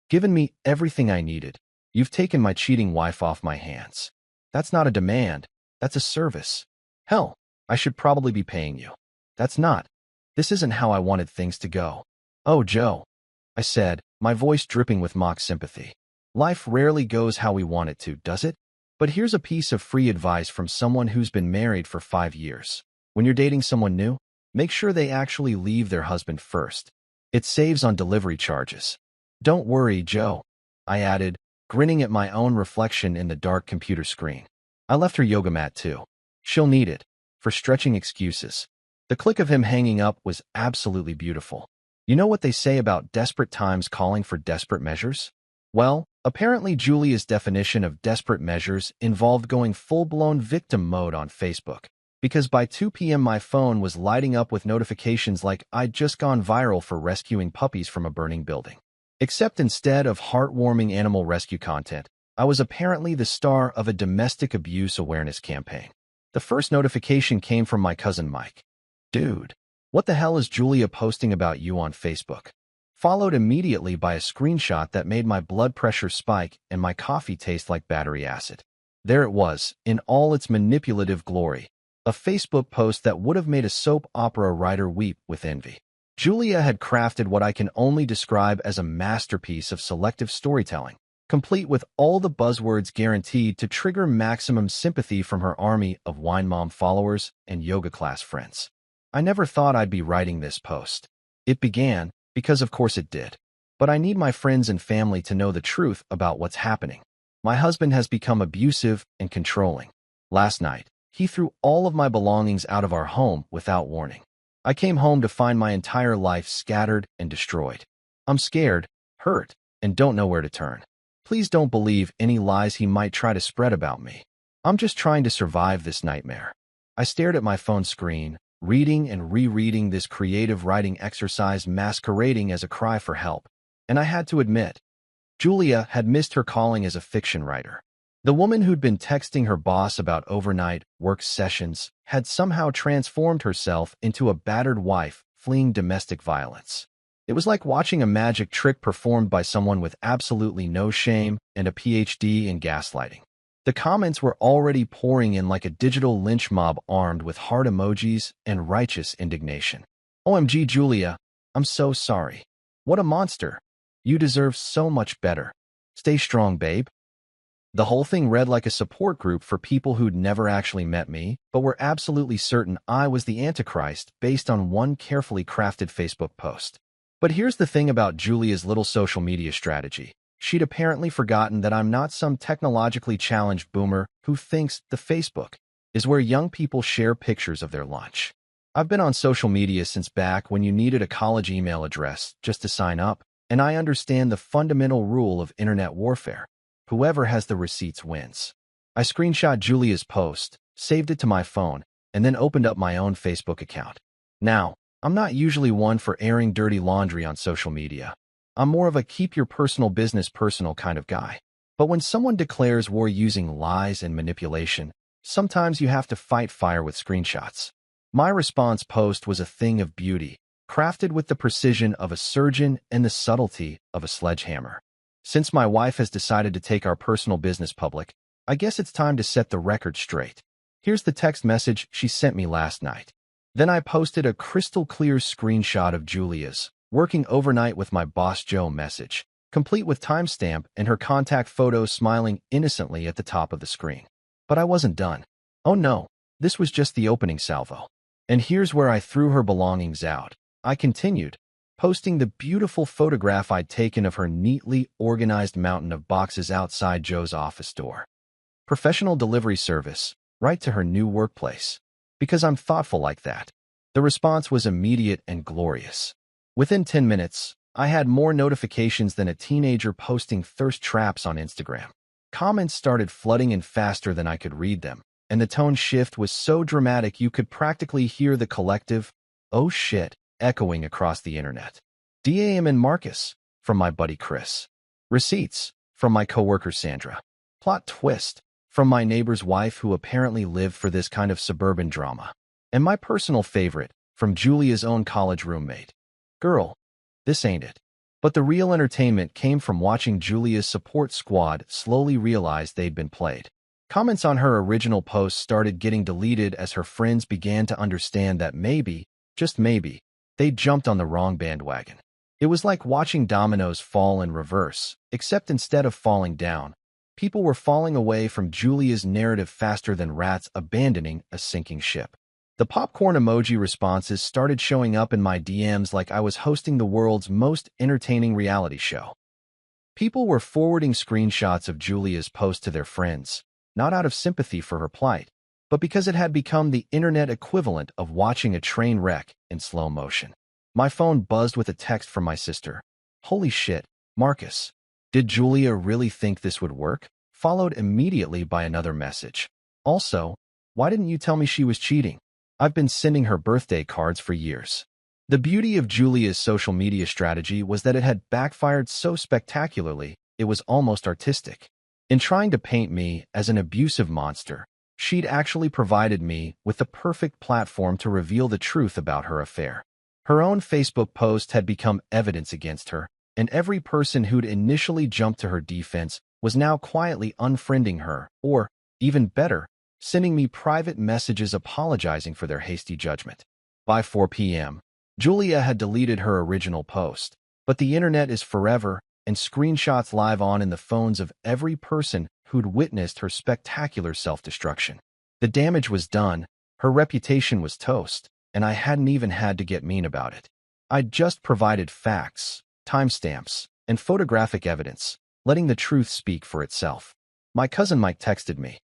given me everything I needed. You've taken my cheating wife off my hands. That's not a demand. That's a service. Hell, I should probably be paying you. That's not. This isn't how I wanted things to go. Oh, Joe, I said, my voice dripping with mock sympathy. Life rarely goes how we want it to, does it? But here's a piece of free advice from someone who's been married for 5 years. When you're dating someone new, make sure they actually leave their husband first. It saves on delivery charges. Don't worry, Joe, I added, grinning at my own reflection in the dark computer screen. I left her yoga mat too. She'll need it. For stretching excuses. The click of him hanging up was absolutely beautiful. You know what they say about desperate times calling for desperate measures? Well, apparently Julia's definition of desperate measures involved going full-blown victim mode on Facebook. Because by 2 p.m. my phone was lighting up with notifications like I'd just gone viral for rescuing puppies from a burning building. Except instead of heartwarming animal rescue content, I was apparently the star of a domestic abuse awareness campaign. The first notification came from my cousin Mike. Dude, what the hell is Julia posting about you on Facebook? Followed immediately by a screenshot that made my blood pressure spike and my coffee taste like battery acid. There it was, in all its manipulative glory. A Facebook post that would have made a soap opera writer weep with envy. Julia had crafted what I can only describe as a masterpiece of selective storytelling, complete with all the buzzwords guaranteed to trigger maximum sympathy from her army of wine mom followers and yoga class friends. I never thought I'd be writing this post. It began, because of course it did. But I need my friends and family to know the truth about what's happening. My husband has become abusive and controlling. Last night, He threw all of my belongings out of our home without warning. I came home to find my entire life scattered and destroyed. I'm scared, hurt, and don't know where to turn. Please don't believe any lies he might try to spread about me. I'm just trying to survive this nightmare. I stared at my phone screen, reading and rereading this creative writing exercise masquerading as a cry for help. And I had to admit, Julia had missed her calling as a fiction writer. The woman who'd been texting her boss about overnight work sessions had somehow transformed herself into a battered wife fleeing domestic violence. It was like watching a magic trick performed by someone with absolutely no shame and a PhD in gaslighting. The comments were already pouring in like a digital lynch mob armed with heart emojis and righteous indignation. OMG, Julia, I'm so sorry. What a monster. You deserve so much better. Stay strong, babe. The whole thing read like a support group for people who'd never actually met me, but were absolutely certain I was the Antichrist based on one carefully crafted Facebook post. But here's the thing about Julia's little social media strategy. She'd apparently forgotten that I'm not some technologically challenged boomer who thinks the Facebook is where young people share pictures of their lunch. I've been on social media since back when you needed a college email address just to sign up, and I understand the fundamental rule of internet warfare. Whoever has the receipts wins. I screenshot Julia's post, saved it to my phone, and then opened up my own Facebook account. Now, I'm not usually one for airing dirty laundry on social media. I'm more of a keep your personal business personal kind of guy. But when someone declares war using lies and manipulation, sometimes you have to fight fire with screenshots. My response post was a thing of beauty, crafted with the precision of a surgeon and the subtlety of a sledgehammer. Since my wife has decided to take our personal business public, I guess it's time to set the record straight. Here's the text message she sent me last night. Then I posted a crystal clear screenshot of Julia's working overnight with my boss Joe message, complete with timestamp and her contact photo smiling innocently at the top of the screen. But I wasn't done. Oh no, this was just the opening salvo. And here's where I threw her belongings out. I continued, posting the beautiful photograph I'd taken of her neatly organized mountain of boxes outside Joe's office door. Professional delivery service, right to her new workplace. Because I'm thoughtful like that. The response was immediate and glorious. Within 10 minutes, I had more notifications than a teenager posting thirst traps on Instagram. Comments started flooding in faster than I could read them, and the tone shift was so dramatic you could practically hear the collective, "Oh shit," echoing across the internet. DAM and Marcus, from my buddy Chris. Receipts, from my coworker Sandra. Plot twist, from my neighbor's wife who apparently lived for this kind of suburban drama. And my personal favorite, from Julia's own college roommate. Girl, this ain't it. But the real entertainment came from watching Julia's support squad slowly realize they'd been played. Comments on her original post started getting deleted as her friends began to understand that maybe, just maybe, they'd jumped on the wrong bandwagon. It was like watching dominoes fall in reverse, except instead of falling down, people were falling away from Julia's narrative faster than rats abandoning a sinking ship. The popcorn emoji responses started showing up in my DMs like I was hosting the world's most entertaining reality show. People were forwarding screenshots of Julia's post to their friends, not out of sympathy for her plight, but because it had become the internet equivalent of watching a train wreck in slow motion. My phone buzzed with a text from my sister. "Holy shit, Marcus. Did Julia really think this would work?" Followed immediately by another message. "Also, why didn't you tell me she was cheating? I've been sending her birthday cards for years." The beauty of Julia's social media strategy was that it had backfired so spectacularly, it was almost artistic. In trying to paint me as an abusive monster, she'd actually provided me with the perfect platform to reveal the truth about her affair. Her own Facebook post had become evidence against her, and every person who'd initially jumped to her defense was now quietly unfriending her, or, even better, sending me private messages apologizing for their hasty judgment. By 4 p.m., Julia had deleted her original post, but the internet is forever, and screenshots live on in the phones of every person who'd witnessed her spectacular self-destruction. The damage was done, her reputation was toast, and I hadn't even had to get mean about it. I'd just provided facts, timestamps, and photographic evidence, letting the truth speak for itself. My cousin Mike texted me,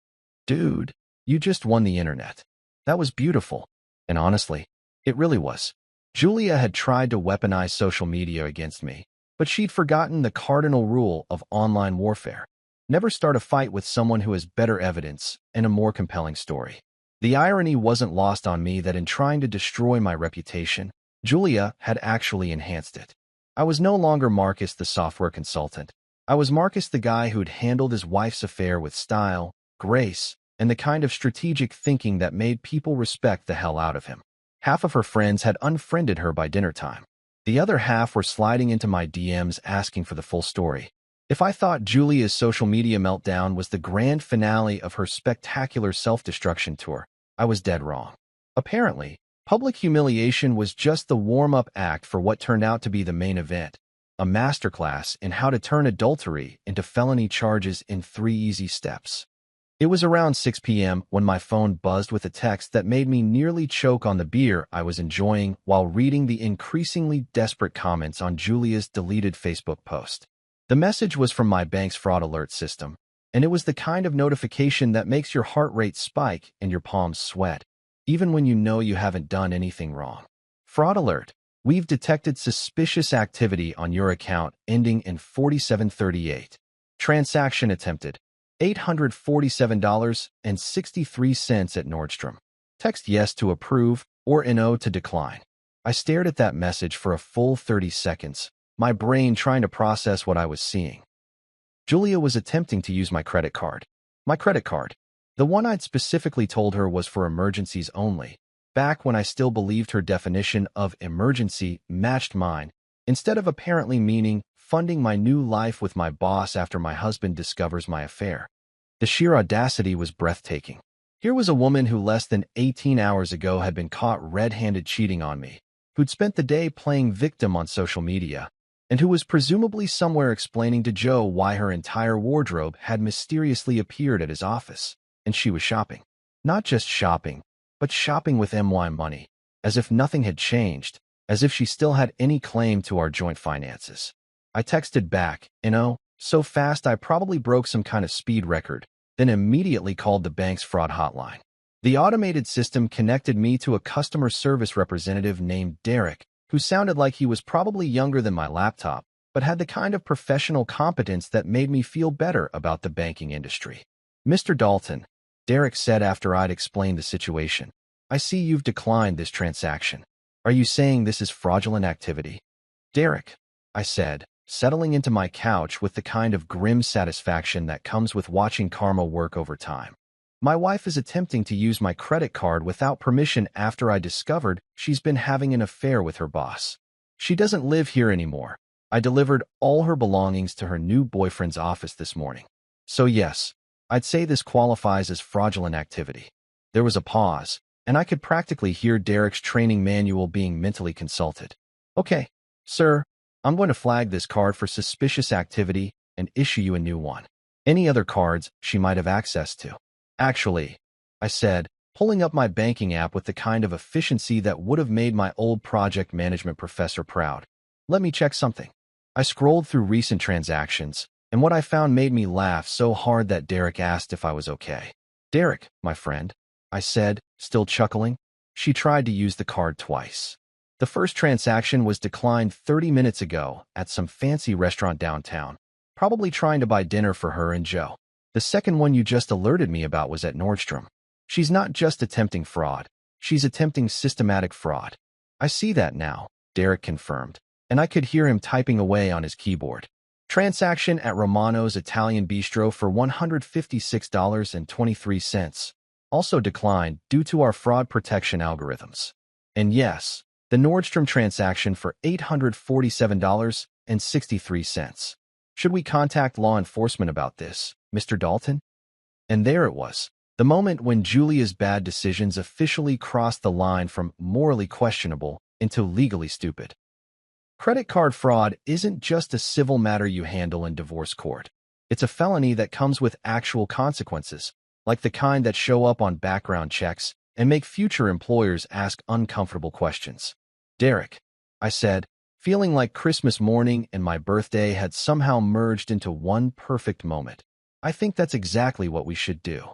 "Dude, You just won the internet. That was beautiful. And honestly, it really was. Julia had tried to weaponize social media against me, but she'd forgotten the cardinal rule of online warfare. Never start a fight with someone who has better evidence and a more compelling story. The irony wasn't lost on me that in trying to destroy my reputation, Julia had actually enhanced it. I was no longer Marcus the software consultant. I was Marcus the guy who'd handled his wife's affair with style, grace, and the kind of strategic thinking that made people respect the hell out of him. Half of her friends had unfriended her by dinner time. The other half were sliding into my DMs asking for the full story. If I thought Julia's social media meltdown was the grand finale of her spectacular self-destruction tour, I was dead wrong. Apparently, public humiliation was just the warm-up act for what turned out to be the main event, a masterclass in how to turn adultery into felony charges in 3 easy steps. It was around 6 p.m. when my phone buzzed with a text that made me nearly choke on the beer I was enjoying while reading the increasingly desperate comments on Julia's deleted Facebook post. The message was from my bank's fraud alert system, and it was the kind of notification that makes your heart rate spike and your palms sweat, even when you know you haven't done anything wrong. Fraud alert. We've detected suspicious activity on your account ending in 4738. Transaction attempted. $847.63 at Nordstrom. Text yes to approve or NO to decline. I stared at that message for a full 30 seconds, my brain trying to process what I was seeing. Julia was attempting to use my credit card. My credit card. The one I'd specifically told her was for emergencies only, back when I still believed her definition of emergency matched mine, instead of apparently meaning funding my new life with my boss after my husband discovers my affair. The sheer audacity was breathtaking. Here was a woman who less than 18 hours ago had been caught red-handed cheating on me, who'd spent the day playing victim on social media, and who was presumably somewhere explaining to Joe why her entire wardrobe had mysteriously appeared at his office, and she was shopping. Not just shopping, but shopping with MY money, as if nothing had changed, as if she still had any claim to our joint finances. I texted back, so fast I probably broke some kind of speed record, then immediately called the bank's fraud hotline. The automated system connected me to a customer service representative named Derek, who sounded like he was probably younger than my laptop, but had the kind of professional competence that made me feel better about the banking industry. Mr. Dalton, Derek said after I'd explained the situation, I see you've declined this transaction. Are you saying this is fraudulent activity? Derek, I said, settling into my couch with the kind of grim satisfaction that comes with watching karma work over time. My wife is attempting to use my credit card without permission after I discovered she's been having an affair with her boss. She doesn't live here anymore. I delivered all her belongings to her new boyfriend's office this morning. So yes, I'd say this qualifies as fraudulent activity. There was a pause, and I could practically hear Derek's training manual being mentally consulted. Okay, sir, I'm going to flag this card for suspicious activity and issue you a new one. Any other cards she might have access to? Actually, I said, pulling up my banking app with the kind of efficiency that would have made my old project management professor proud. Let me check something. I scrolled through recent transactions, and what I found made me laugh so hard that Derek asked if I was okay. Derek, my friend, I said, still chuckling. She tried to use the card twice. The first transaction was declined 30 minutes ago at some fancy restaurant downtown, probably trying to buy dinner for her and Joe. The second one you just alerted me about was at Nordstrom. She's not just attempting fraud, she's attempting systematic fraud. I see that now, Derek confirmed, and I could hear him typing away on his keyboard. Transaction at Romano's Italian Bistro for $156.23. Also declined due to our fraud protection algorithms. And yes, the Nordstrom transaction for $847.63. Should we contact law enforcement about this, Mr. Dalton? And there it was, the moment when Julia's bad decisions officially crossed the line from morally questionable into legally stupid. Credit card fraud isn't just a civil matter you handle in divorce court. It's a felony that comes with actual consequences, like the kind that show up on background checks and make future employers ask uncomfortable questions. Derek, I said, feeling like Christmas morning and my birthday had somehow merged into one perfect moment. I think that's exactly what we should do.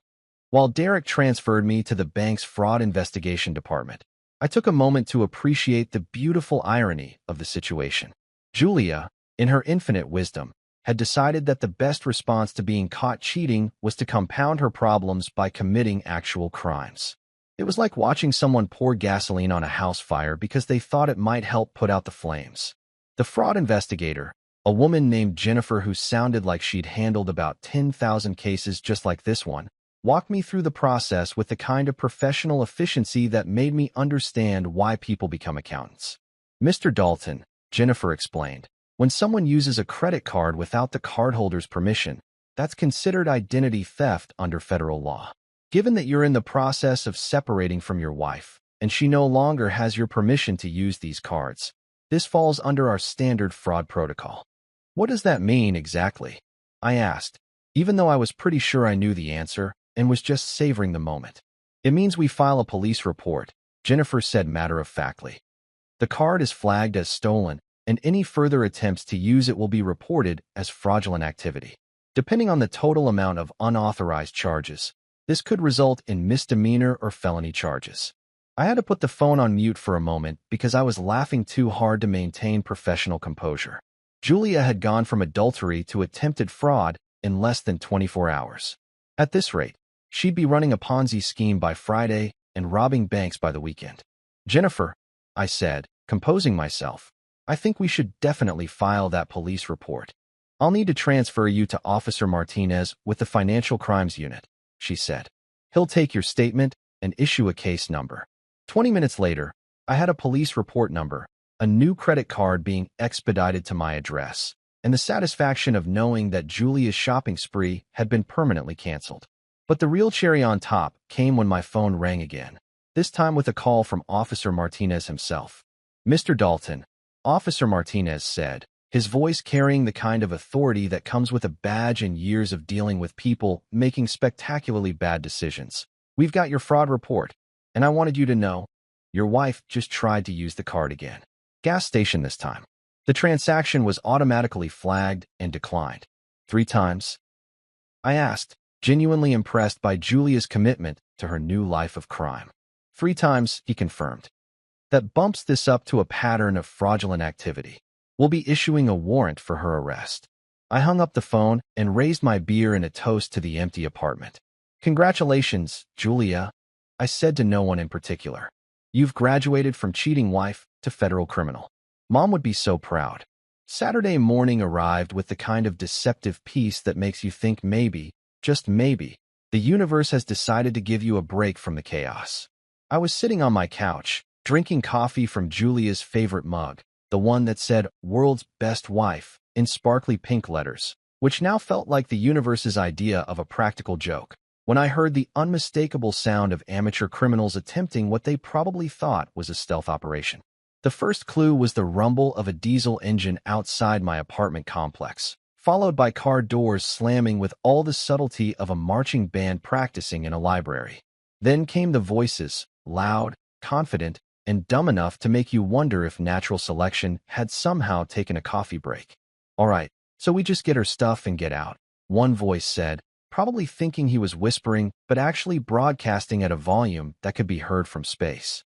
While Derek transferred me to the bank's fraud investigation department, I took a moment to appreciate the beautiful irony of the situation. Julia, in her infinite wisdom, had decided that the best response to being caught cheating was to compound her problems by committing actual crimes. It was like watching someone pour gasoline on a house fire because they thought it might help put out the flames. The fraud investigator, a woman named Jennifer who sounded like she'd handled about 10,000 cases just like this one, walked me through the process with the kind of professional efficiency that made me understand why people become accountants. Mr. Dalton, Jennifer explained, when someone uses a credit card without the cardholder's permission, that's considered identity theft under federal law. Given that you're in the process of separating from your wife, and she no longer has your permission to use these cards, this falls under our standard fraud protocol. What does that mean exactly? I asked, even though I was pretty sure I knew the answer and was just savoring the moment. It means we file a police report, Jennifer said matter-of-factly. The card is flagged as stolen, and any further attempts to use it will be reported as fraudulent activity. Depending on the total amount of unauthorized charges, this could result in misdemeanor or felony charges. I had to put the phone on mute for a moment because I was laughing too hard to maintain professional composure. Julia had gone from adultery to attempted fraud in less than 24 hours. At this rate, she'd be running a Ponzi scheme by Friday and robbing banks by the weekend. Jennifer, I said, composing myself, I think we should definitely file that police report. I'll need to transfer you to Officer Martinez with the Financial Crimes Unit, she said. He'll take your statement and issue a case number. 20 minutes later, I had a police report number, a new credit card being expedited to my address, and the satisfaction of knowing that Julia's shopping spree had been permanently canceled. But the real cherry on top came when my phone rang again, this time with a call from Officer Martinez himself. Mr. Dalton, Officer Martinez said, his voice carrying the kind of authority that comes with a badge and years of dealing with people making spectacularly bad decisions. We've got your fraud report, and I wanted you to know, your wife just tried to use the card again. Gas station this time. The transaction was automatically flagged and declined. 3 times? I asked, genuinely impressed by Julia's commitment to her new life of crime. 3 times, he confirmed. That bumps this up to a pattern of fraudulent activity. We'll be issuing a warrant for her arrest. I hung up the phone and raised my beer in a toast to the empty apartment. Congratulations, Julia, I said to no one in particular. You've graduated from cheating wife to federal criminal. Mom would be so proud. Saturday morning arrived with the kind of deceptive peace that makes you think maybe, just maybe, the universe has decided to give you a break from the chaos. I was sitting on my couch, drinking coffee from Julia's favorite mug, the one that said "World's Best Wife" in sparkly pink letters, which now felt like the universe's idea of a practical joke, when I heard the unmistakable sound of amateur criminals attempting what they probably thought was a stealth operation. The first clue was the rumble of a diesel engine outside my apartment complex, followed by car doors slamming with all the subtlety of a marching band practicing in a library. Then came the voices, loud, confident, and dumb enough to make you wonder if natural selection had somehow taken a coffee break. All right, so we just get her stuff and get out, one voice said, probably thinking he was whispering, but actually broadcasting at a volume that could be heard from space.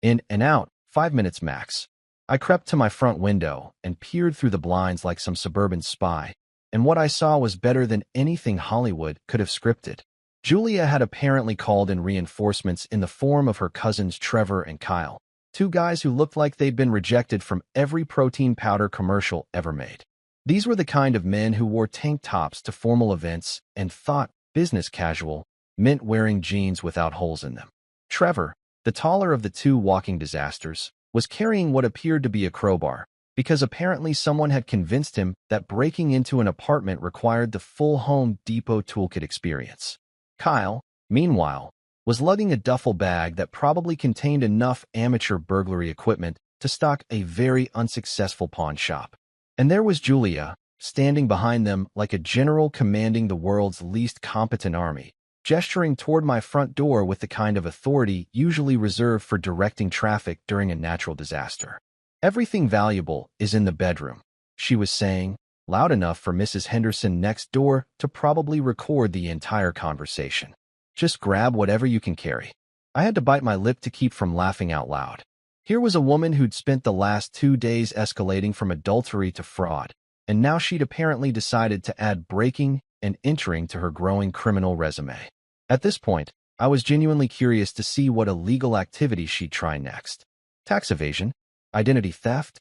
In and out, 5 minutes max. I crept to my front window and peered through the blinds like some suburban spy, and what I saw was better than anything Hollywood could have scripted. Julia had apparently called in reinforcements in the form of her cousins Trevor and Kyle, 2 guys who looked like they'd been rejected from every protein powder commercial ever made. These were the kind of men who wore tank tops to formal events and thought business casual meant wearing jeans without holes in them. Trevor, the taller of the 2 walking disasters, was carrying what appeared to be a crowbar, because apparently someone had convinced him that breaking into an apartment required the full Home Depot toolkit experience. Kyle, meanwhile, was lugging a duffel bag that probably contained enough amateur burglary equipment to stock a very unsuccessful pawn shop. And there was Julia, standing behind them like a general commanding the world's least competent army, gesturing toward my front door with the kind of authority usually reserved for directing traffic during a natural disaster. Everything valuable is in the bedroom, she was saying, loud enough for Mrs. Henderson next door to probably record the entire conversation. Just grab whatever you can carry. I had to bite my lip to keep from laughing out loud. Here was a woman who'd spent the last 2 days escalating from adultery to fraud, and now she'd apparently decided to add breaking and entering to her growing criminal resume. At this point, I was genuinely curious to see what illegal activity she'd try next. Tax evasion? Identity theft?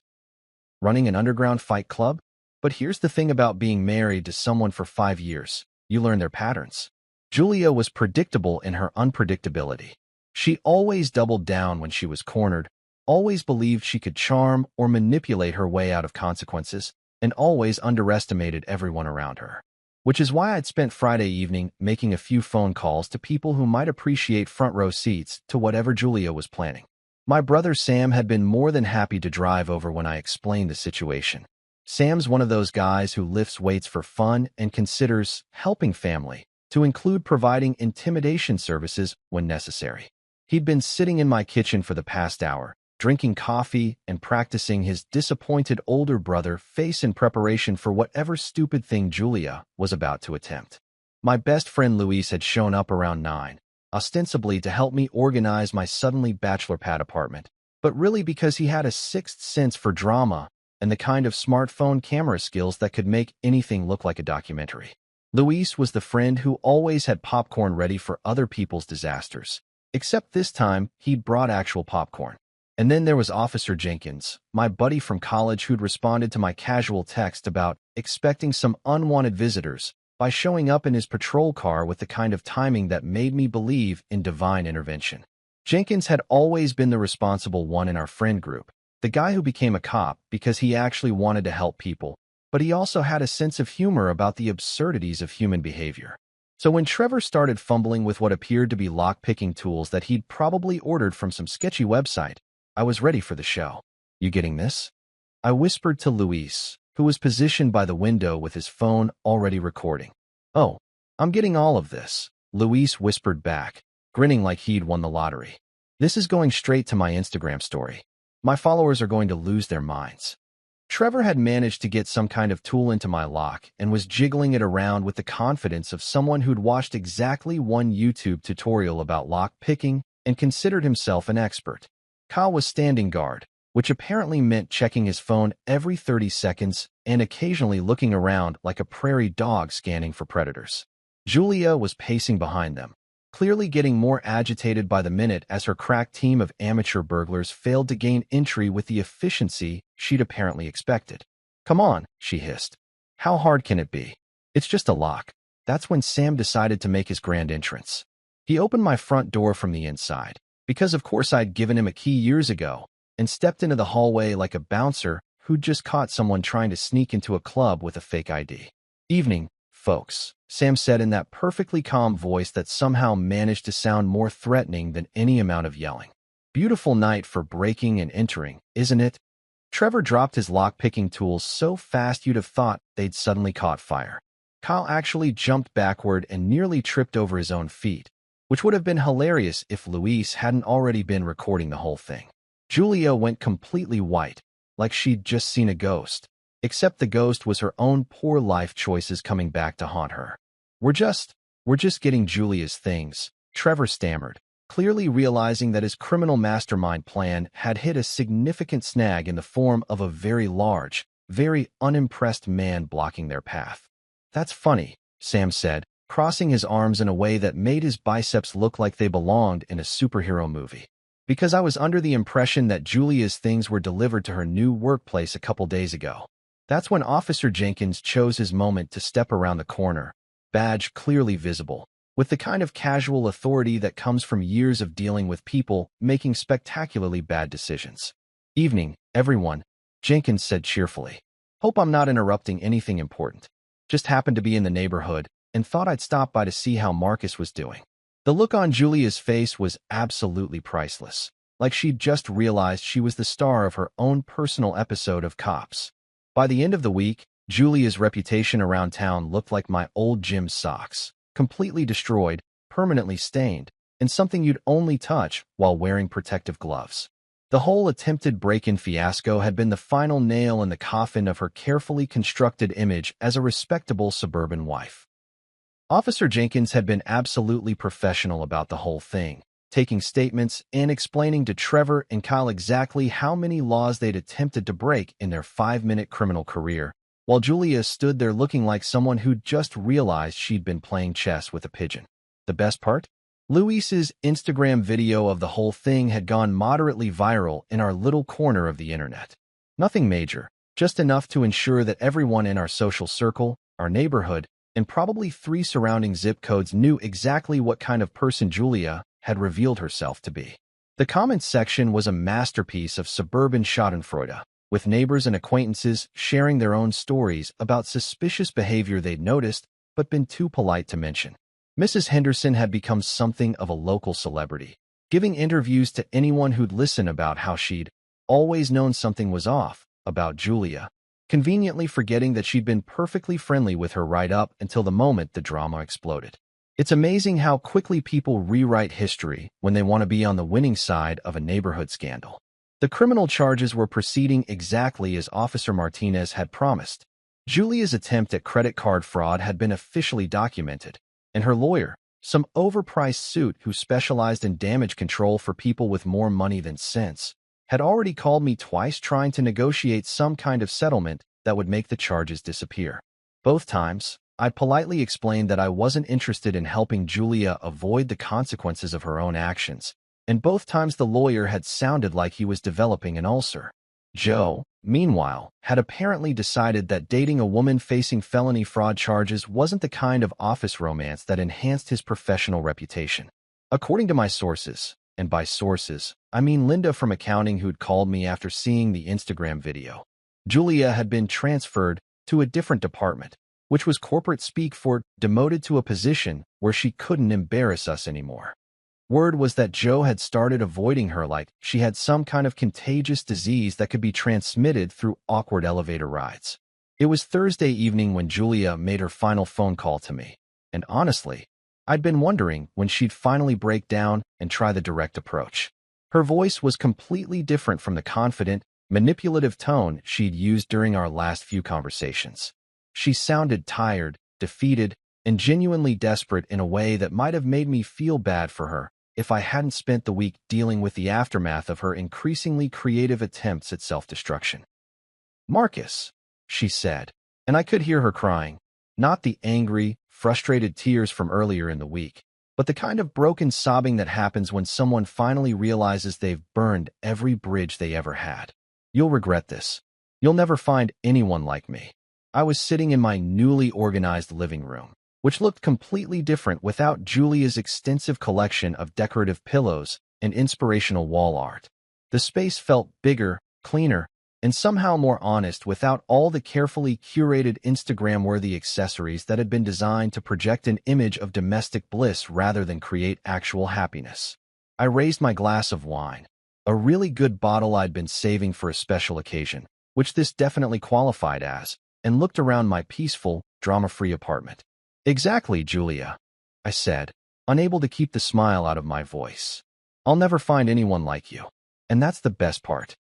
Running an underground fight club? But here's the thing about being married to someone for 5 years. You learn their patterns. Julia was predictable in her unpredictability. She always doubled down when she was cornered, always believed she could charm or manipulate her way out of consequences, and always underestimated everyone around her. Which is why I'd spent Friday evening making a few phone calls to people who might appreciate front-row seats to whatever Julia was planning. My brother Sam had been more than happy to drive over when I explained the situation. Sam's one of those guys who lifts weights for fun and considers helping family to include providing intimidation services when necessary. He'd been sitting in my kitchen for the past hour, drinking coffee and practicing his disappointed older brother face in preparation for whatever stupid thing Julia was about to attempt. My best friend Luis had shown up around 9, ostensibly to help me organize my suddenly bachelor pad apartment, but really because he had a sixth sense for drama and the kind of smartphone camera skills that could make anything look like a documentary. Luis was the friend who always had popcorn ready for other people's disasters, except this time he'd brought actual popcorn. And then there was Officer Jenkins, my buddy from college who'd responded to my casual text about expecting some unwanted visitors by showing up in his patrol car with the kind of timing that made me believe in divine intervention. Jenkins had always been the responsible one in our friend group, the guy who became a cop because he actually wanted to help people, but he also had a sense of humor about the absurdities of human behavior. So when Trevor started fumbling with what appeared to be lock-picking tools that he'd probably ordered from some sketchy website, I was ready for the show. You getting this? I whispered to Luis, who was positioned by the window with his phone already recording. Oh, I'm getting all of this, Luis whispered back, grinning like he'd won the lottery. This is going straight to my Instagram story. My followers are going to lose their minds. Trevor had managed to get some kind of tool into my lock and was jiggling it around with the confidence of someone who'd watched exactly one YouTube tutorial about lock picking and considered himself an expert. Kyle was standing guard, which apparently meant checking his phone every 30 seconds and occasionally looking around like a prairie dog scanning for predators. Julia was pacing behind them, clearly getting more agitated by the minute as her crack team of amateur burglars failed to gain entry with the efficiency she'd apparently expected. Come on, she hissed. How hard can it be? It's just a lock. That's when Sam decided to make his grand entrance. He opened my front door from the inside, because of course I'd given him a key years ago, and stepped into the hallway like a bouncer who'd just caught someone trying to sneak into a club with a fake ID. Evening, folks, Sam said in that perfectly calm voice that somehow managed to sound more threatening than any amount of yelling. Beautiful night for breaking and entering, isn't it? Trevor dropped his lock-picking tools so fast you'd have thought they'd suddenly caught fire. Kyle actually jumped backward and nearly tripped over his own feet, which would have been hilarious if Luis hadn't already been recording the whole thing. Julia went completely white, like she'd just seen a ghost, except the ghost was her own poor life choices coming back to haunt her. We're just getting Julia's things, Trevor stammered, clearly realizing that his criminal mastermind plan had hit a significant snag in the form of a very large, very unimpressed man blocking their path. That's funny, Sam said, crossing his arms in a way that made his biceps look like they belonged in a superhero movie. Because I was under the impression that Julia's things were delivered to her new workplace a couple days ago. That's when Officer Jenkins chose his moment to step around the corner, badge clearly visible, with the kind of casual authority that comes from years of dealing with people making spectacularly bad decisions. Evening, everyone, Jenkins said cheerfully. Hope I'm not interrupting anything important. Just happened to be in the neighborhood and thought I'd stop by to see how Marcus was doing. The look on Julia's face was absolutely priceless, like she'd just realized she was the star of her own personal episode of Cops. By the end of the week, Julia's reputation around town looked like my old gym socks, completely destroyed, permanently stained, and something you'd only touch while wearing protective gloves. The whole attempted break-in fiasco had been the final nail in the coffin of her carefully constructed image as a respectable suburban wife. Officer Jenkins had been absolutely professional about the whole thing, taking statements and explaining to Trevor and Kyle exactly how many laws they'd attempted to break in their 5-minute criminal career, while Julia stood there looking like someone who'd just realized she'd been playing chess with a pigeon. The best part? Luis's Instagram video of the whole thing had gone moderately viral in our little corner of the internet. Nothing major, just enough to ensure that everyone in our social circle, our neighborhood, and probably 3 surrounding zip codes knew exactly what kind of person Julia had revealed herself to be. The comments section was a masterpiece of suburban schadenfreude, with neighbors and acquaintances sharing their own stories about suspicious behavior they'd noticed but been too polite to mention. Mrs. Henderson had become something of a local celebrity, giving interviews to anyone who'd listen about how she'd always known something was off about Julia, conveniently forgetting that she'd been perfectly friendly with her right up until the moment the drama exploded. It's amazing how quickly people rewrite history when they want to be on the winning side of a neighborhood scandal. The criminal charges were proceeding exactly as Officer Martinez had promised. Julia's attempt at credit card fraud had been officially documented, and her lawyer, some overpriced suit who specialized in damage control for people with more money than sense, had already called me twice trying to negotiate some kind of settlement that would make the charges disappear. Both times, I politely explained that I wasn't interested in helping Julia avoid the consequences of her own actions, and both times the lawyer had sounded like he was developing an ulcer. Joe, meanwhile, had apparently decided that dating a woman facing felony fraud charges wasn't the kind of office romance that enhanced his professional reputation. According to my sources, and by sources, I mean Linda from accounting who'd called me after seeing the Instagram video, Julia had been transferred to a different department, which was corporate speak for demoted to a position where she couldn't embarrass us anymore. Word was that Joe had started avoiding her like she had some kind of contagious disease that could be transmitted through awkward elevator rides. It was Thursday evening when Julia made her final phone call to me, and honestly, I'd been wondering when she'd finally break down and try the direct approach. Her voice was completely different from the confident, manipulative tone she'd used during our last few conversations. She sounded tired, defeated, and genuinely desperate in a way that might have made me feel bad for her if I hadn't spent the week dealing with the aftermath of her increasingly creative attempts at self-destruction. "Marcus," she said, and I could hear her crying, not the angry, frustrated tears from earlier in the week, but the kind of broken sobbing that happens when someone finally realizes they've burned every bridge they ever had. "You'll regret this. You'll never find anyone like me." I was sitting in my newly organized living room, which looked completely different without Julia's extensive collection of decorative pillows and inspirational wall art. The space felt bigger, cleaner, and somehow more honest without all the carefully curated Instagram-worthy accessories that had been designed to project an image of domestic bliss rather than create actual happiness. I raised my glass of wine, a really good bottle I'd been saving for a special occasion, which this definitely qualified as, and looked around my peaceful, drama-free apartment. "Exactly, Julia," I said, unable to keep the smile out of my voice. "I'll never find anyone like you. And that's the best part."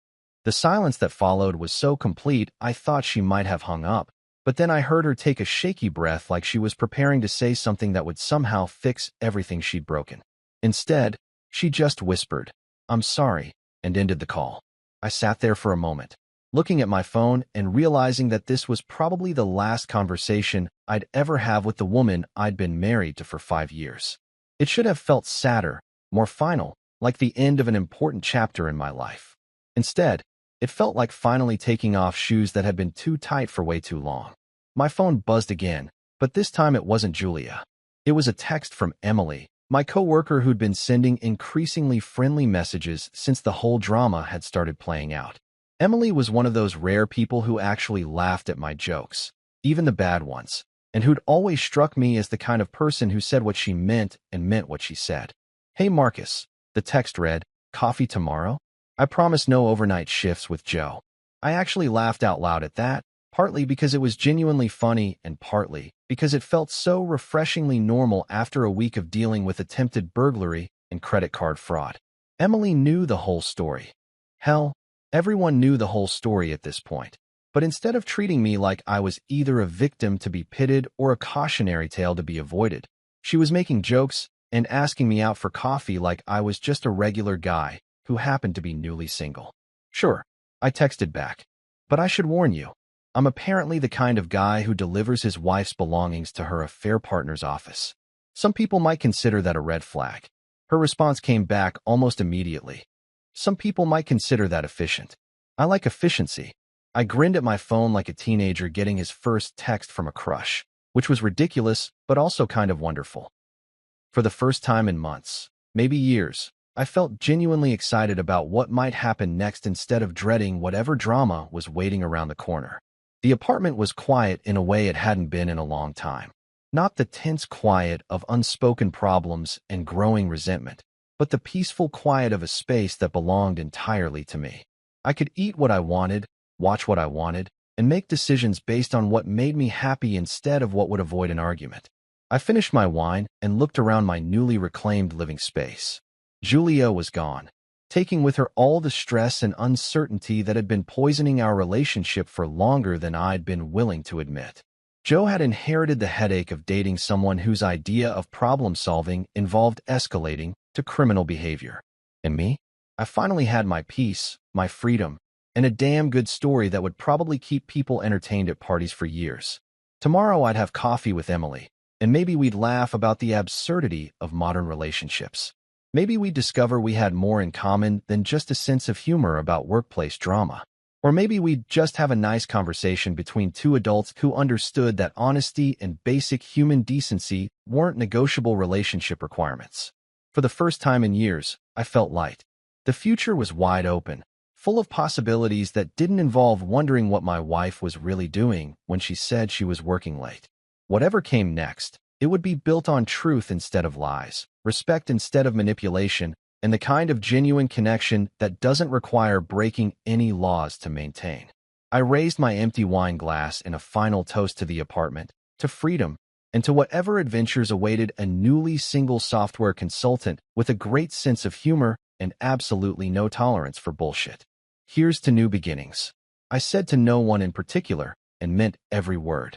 The silence that followed was so complete I thought she might have hung up, but then I heard her take a shaky breath like she was preparing to say something that would somehow fix everything she'd broken. Instead, she just whispered, "I'm sorry," and ended the call. I sat there for a moment, looking at my phone and realizing that this was probably the last conversation I'd ever have with the woman I'd been married to for 5 years. It should have felt sadder, more final, like the end of an important chapter in my life. Instead, it felt like finally taking off shoes that had been too tight for way too long. My phone buzzed again, but this time it wasn't Julia. It was a text from Emily, my coworker who'd been sending increasingly friendly messages since the whole drama had started playing out. Emily was one of those rare people who actually laughed at my jokes, even the bad ones, and who'd always struck me as the kind of person who said what she meant and meant what she said. "Hey Marcus," the text read, "coffee tomorrow? I promise no overnight shifts with Joe." I actually laughed out loud at that, partly because it was genuinely funny and partly because it felt so refreshingly normal after a week of dealing with attempted burglary and credit card fraud. Emily knew the whole story. Hell, everyone knew the whole story at this point. But instead of treating me like I was either a victim to be pitied or a cautionary tale to be avoided, she was making jokes and asking me out for coffee like I was just a regular guy who happened to be newly single. Sure, I texted back. But I should warn you, I'm apparently the kind of guy who delivers his wife's belongings to her affair partner's office. Some people might consider that a red flag. Her response came back almost immediately. Some people might consider that efficient. I like efficiency. I grinned at my phone like a teenager getting his first text from a crush, which was ridiculous but also kind of wonderful. For the first time in months, maybe years, I felt genuinely excited about what might happen next instead of dreading whatever drama was waiting around the corner. The apartment was quiet in a way it hadn't been in a long time. Not the tense quiet of unspoken problems and growing resentment, but the peaceful quiet of a space that belonged entirely to me. I could eat what I wanted, watch what I wanted, and make decisions based on what made me happy instead of what would avoid an argument. I finished my wine and looked around my newly reclaimed living space. Julia was gone, taking with her all the stress and uncertainty that had been poisoning our relationship for longer than I'd been willing to admit. Joe had inherited the headache of dating someone whose idea of problem-solving involved escalating to criminal behavior. And me? I finally had my peace, my freedom, and a damn good story that would probably keep people entertained at parties for years. Tomorrow I'd have coffee with Emily, and maybe we'd laugh about the absurdity of modern relationships. Maybe we'd discover we had more in common than just a sense of humor about workplace drama. Or maybe we'd just have a nice conversation between two adults who understood that honesty and basic human decency weren't negotiable relationship requirements. For the first time in years, I felt light. The future was wide open, full of possibilities that didn't involve wondering what my wife was really doing when she said she was working late. Whatever came next, it would be built on truth instead of lies, respect instead of manipulation, and the kind of genuine connection that doesn't require breaking any laws to maintain. I raised my empty wine glass in a final toast to the apartment, to freedom, and to whatever adventures awaited a newly single software consultant with a great sense of humor and absolutely no tolerance for bullshit. Here's to new beginnings. I said to no one in particular, and meant every word.